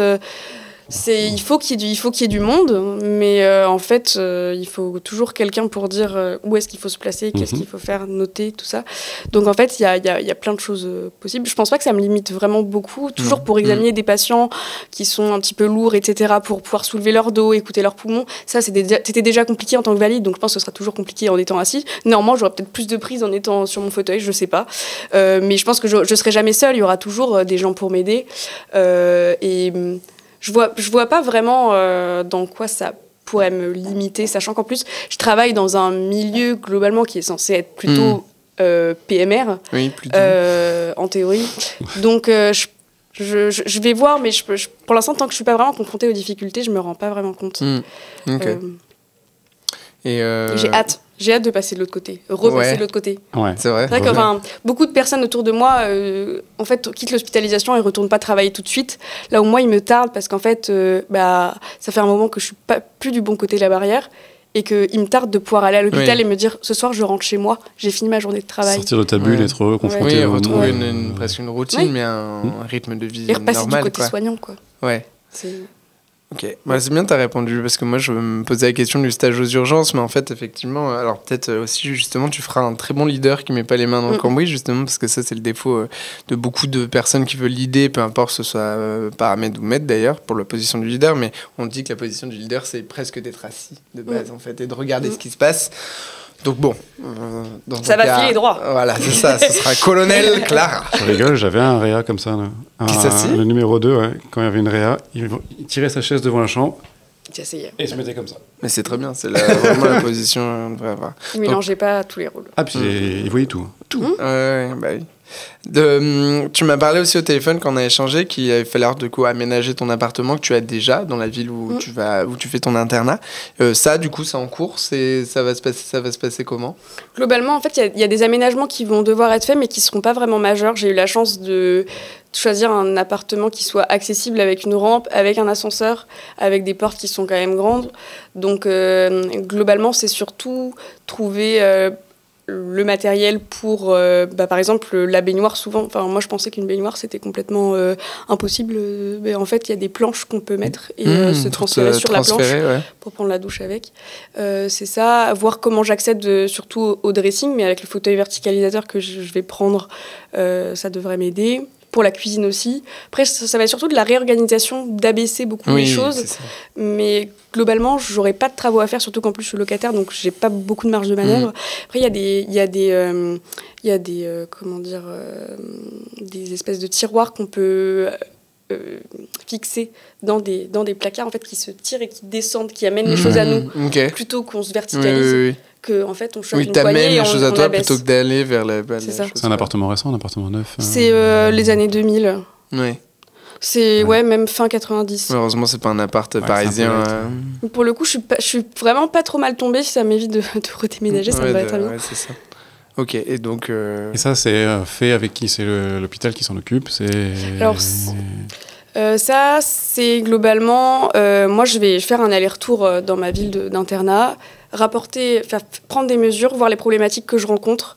il faut qu'il y ait du monde, mais en fait, il faut toujours quelqu'un pour dire où est-ce qu'il faut se placer, qu'est-ce qu'il faut faire, noter, tout ça. Donc en fait, il y a plein de choses possibles. Je pense pas que ça me limite vraiment beaucoup, toujours pour examiner des patients qui sont un petit peu lourds, etc., pour pouvoir soulever leur dos, écouter leurs poumons. Ça, c'était déjà compliqué en tant que valide, donc je pense que ce sera toujours compliqué en étant assis. Néanmoins, j'aurai peut-être plus de prise en étant sur mon fauteuil, je sais pas. Mais je pense que je serai jamais seule, il y aura toujours des gens pour m'aider. Je vois pas vraiment dans quoi ça pourrait me limiter, sachant qu'en plus, je travaille dans un milieu globalement qui est censé être plutôt PMR, en théorie. Donc, je vais voir, mais pour l'instant, tant que je suis pas vraiment confrontée aux difficultés, je me rends pas vraiment compte. J'ai hâte de passer de l'autre côté, repasser de l'autre côté. Ouais. C'est vrai. C'est vrai que beaucoup de personnes autour de moi en fait, quittent l'hospitalisation et ne retournent pas travailler tout de suite. Là où moi, il me tarde parce qu'en fait, ça fait un moment que je ne suis plus du bon côté de la barrière et qu'il me tarde de pouvoir aller à l'hôpital et me dire ce soir, je rentre chez moi, j'ai fini ma journée de travail. Sortir de ta bulle, être confronté retrouver presque une routine, mais un rythme de vie normal. Et repasser du côté soignant, quoi. Ouais. Ok, c'est bien, t'as répondu, parce que moi je me posais la question du stage aux urgences, mais en fait, effectivement, alors peut-être aussi, justement, tu feras un très bon leader qui met pas les mains dans le cambouis, justement, parce que ça, c'est le défaut de beaucoup de personnes qui veulent leader, peu importe ce soit paramed ou med d'ailleurs, pour la position du leader, mais on dit que la position du leader, c'est presque d'être assis de base, en fait, et de regarder ce qui se passe. Donc bon, ça va filer droit. Voilà, c'est ça, ce sera colonel Clara. Je rigole, j'avais un réa comme ça. Le numéro 2, quand il y avait une réa, il tirait sa chaise devant la chambre. Et il se mettait comme ça. Mais c'est très bien, c'est vraiment la position qu'on devrait avoir. Il mélangeait pas tous les rôles. Ah, puis il voyait tout. Tout. Oui. Tu m'as parlé aussi au téléphone quand on a échangé qu'il avait fallu du coup aménager ton appartement que tu as déjà dans la ville où tu fais ton internat. Ça, du coup, c'est en cours. Ça va se passer comment ? Globalement, en fait, il y a des aménagements qui vont devoir être faits, mais qui seront pas vraiment majeurs. J'ai eu la chance de choisir un appartement qui soit accessible avec une rampe, avec un ascenseur, avec des portes qui sont quand même grandes. Donc, globalement, c'est surtout trouver le matériel pour, par exemple, la baignoire. Souvent, moi, je pensais qu'une baignoire, c'était complètement impossible. Mais en fait, il y a des planches qu'on peut mettre et se transférer sur la planche pour prendre la douche avec. C'est ça. Voir comment j'accède surtout au dressing, mais avec le fauteuil verticalisateur que je vais prendre, ça devrait m'aider. Pour la cuisine aussi. Après, ça va être surtout de la réorganisation, d'abaisser beaucoup les choses. Mais globalement, j'aurai pas de travaux à faire, surtout qu'en plus je suis locataire, donc j'ai pas beaucoup de marge de manœuvre. Après, il y a des espèces de tiroirs qu'on peut fixer dans des placards en fait, qui se tirent et qui descendent, qui amènent les choses à nous, plutôt qu'on se verticalise. Que en fait on choisit une poignée et on choses à toi abaisse. Plutôt que d'aller vers la C'est un appartement récent, un appartement neuf C'est les années 2000. Oui. C'est même fin 90. Heureusement, c'est pas un appart parisien. Pour le coup, je suis vraiment pas trop mal tombée. Si ça m'évite de redéménager, ça me va très bien. Ouais, c'est ça. Ok, et donc... Et ça, c'est fait avec qui ? C'est l'hôpital qui s'en occupe ? Alors, Ça, c'est globalement... moi, je vais faire un aller-retour dans ma ville d'internat, prendre des mesures, voir les problématiques que je rencontre,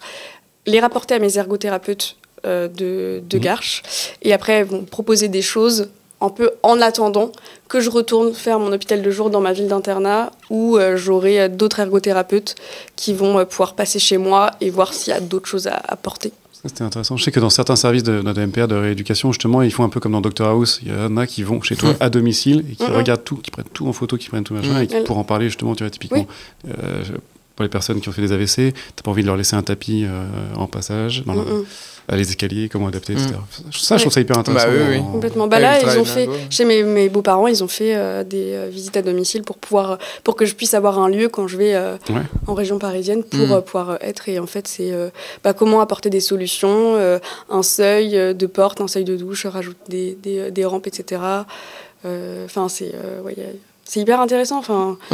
les rapporter à mes ergothérapeutes de Garches, et après, vont proposer des choses un peu en attendant que je retourne faire mon hôpital de jour dans ma ville d'internat où j'aurai d'autres ergothérapeutes qui vont pouvoir passer chez moi et voir s'il y a d'autres choses à apporter. C'était intéressant. Je sais que dans certains services de MPR, de rééducation, justement, ils font un peu comme dans Dr House. Il y en a qui vont chez toi à domicile et qui regardent tout, qui prennent tout en photo, qui prennent tout machin, et qui, pour en parler, justement, tu vois, typiquement, pour les personnes qui ont fait des AVC, t'as pas envie de leur laisser un tapis en passage, les escaliers, comment adapter, etc. Ça, je trouve ça hyper intéressant. Oui. Complètement. Là, ils ont fait, chez mes beaux-parents, ils ont fait des visites à domicile pour que je puisse avoir un lieu quand je vais en région parisienne pour pouvoir être. Et en fait, c'est comment apporter des solutions, un seuil de porte, un seuil de douche, rajouter des rampes, etc. C'est hyper intéressant.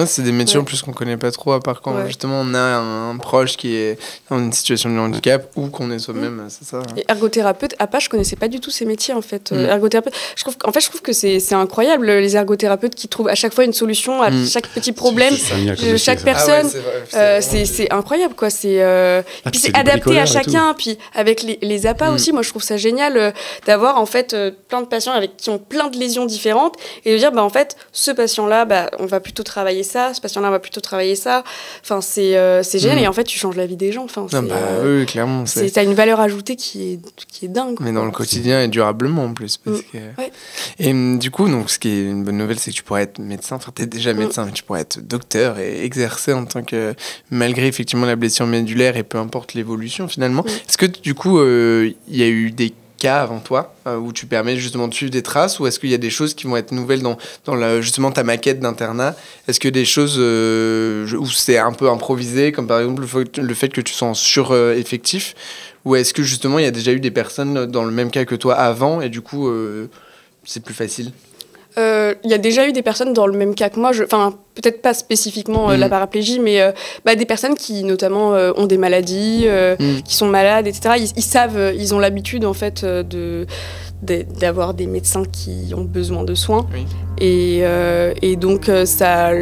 C'est des métiers en plus qu'on connaît pas trop, à part quand justement on a un proche qui est dans une situation de handicap ou qu'on est soi-même, c'est ça. Et ergothérapeute, à pas, je connaissais pas du tout ces métiers en fait. Ergothérapeute, je trouve que c'est incroyable les ergothérapeutes qui trouvent à chaque fois une solution à chaque petit problème de chaque personne. C'est incroyable quoi. Puis c'est adapté à chacun. Puis avec les APA aussi, moi je trouve ça génial d'avoir en fait plein de patients qui ont plein de lésions différentes et de dire en fait ce patient-là, on va plutôt travailler ça, ce patient-là va plutôt travailler ça. C'est génial et en fait tu changes la vie des gens. Oui, clairement. T'as une valeur ajoutée qui est dingue. Mais dans le quotidien et durablement en plus. Et du coup, donc, ce qui est une bonne nouvelle, c'est que tu pourrais être médecin. Enfin, t'es déjà médecin, mais tu pourrais être docteur et exercer en tant que, malgré effectivement la blessure médulaire et peu importe l'évolution finalement. Est-ce que du coup, il y a eu des cas avant toi où tu permets justement de suivre des traces, ou est-ce qu'il y a des choses qui vont être nouvelles dans justement ta maquette d'internat? Est-ce que des choses où c'est un peu improvisé, comme par exemple le fait que tu sois en sur-effectif, ou est-ce que justement il y a déjà eu des personnes dans le même cas que toi avant et du coup c'est plus facile? Il y a déjà eu des personnes dans le même cas que moi, peut-être pas spécifiquement la paraplégie, mais des personnes qui notamment ont des maladies, qui sont malades, etc. Ils savent, ils ont l'habitude en fait d'avoir des médecins qui ont besoin de soins, et donc ça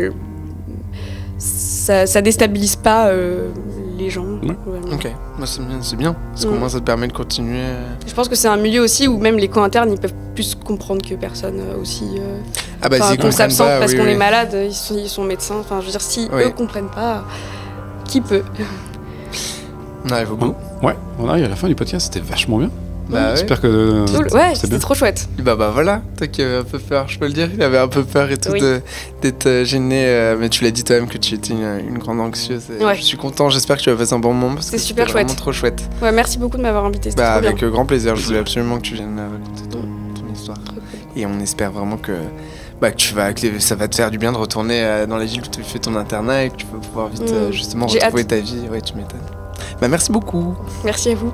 déstabilise pas les gens. Ok, c'est bien, parce qu'au moins ça te permet de continuer. Je pense que c'est un milieu aussi où même les co-internes, ils peuvent plus comprendre que personne aussi. Qu'on s'absente parce qu'on est malade, ils sont médecins. Je veux dire, si eux comprennent pas, qui peut? On arrive au bout. On arrive à la fin du podcast, c'était vachement bien. J'espère que c'était trop chouette. Voilà, toi qui avais un peu peur, je peux le dire, il avait un peu peur et tout d'être gêné, mais tu l'as dit toi-même que tu étais une grande anxieuse. Je suis content, j'espère que tu vas passer un bon moment parce que c'était super chouette. Vraiment trop chouette. Merci beaucoup de m'avoir invité. Avec grand plaisir, je voulais absolument que tu viennes raconter ton histoire. Et on espère vraiment que ça va te faire du bien de retourner dans la ville où tu fais ton internat et que tu vas pouvoir vite justement retrouver ta vie. Ouais, tu m'étonnes. Merci beaucoup. Merci à vous.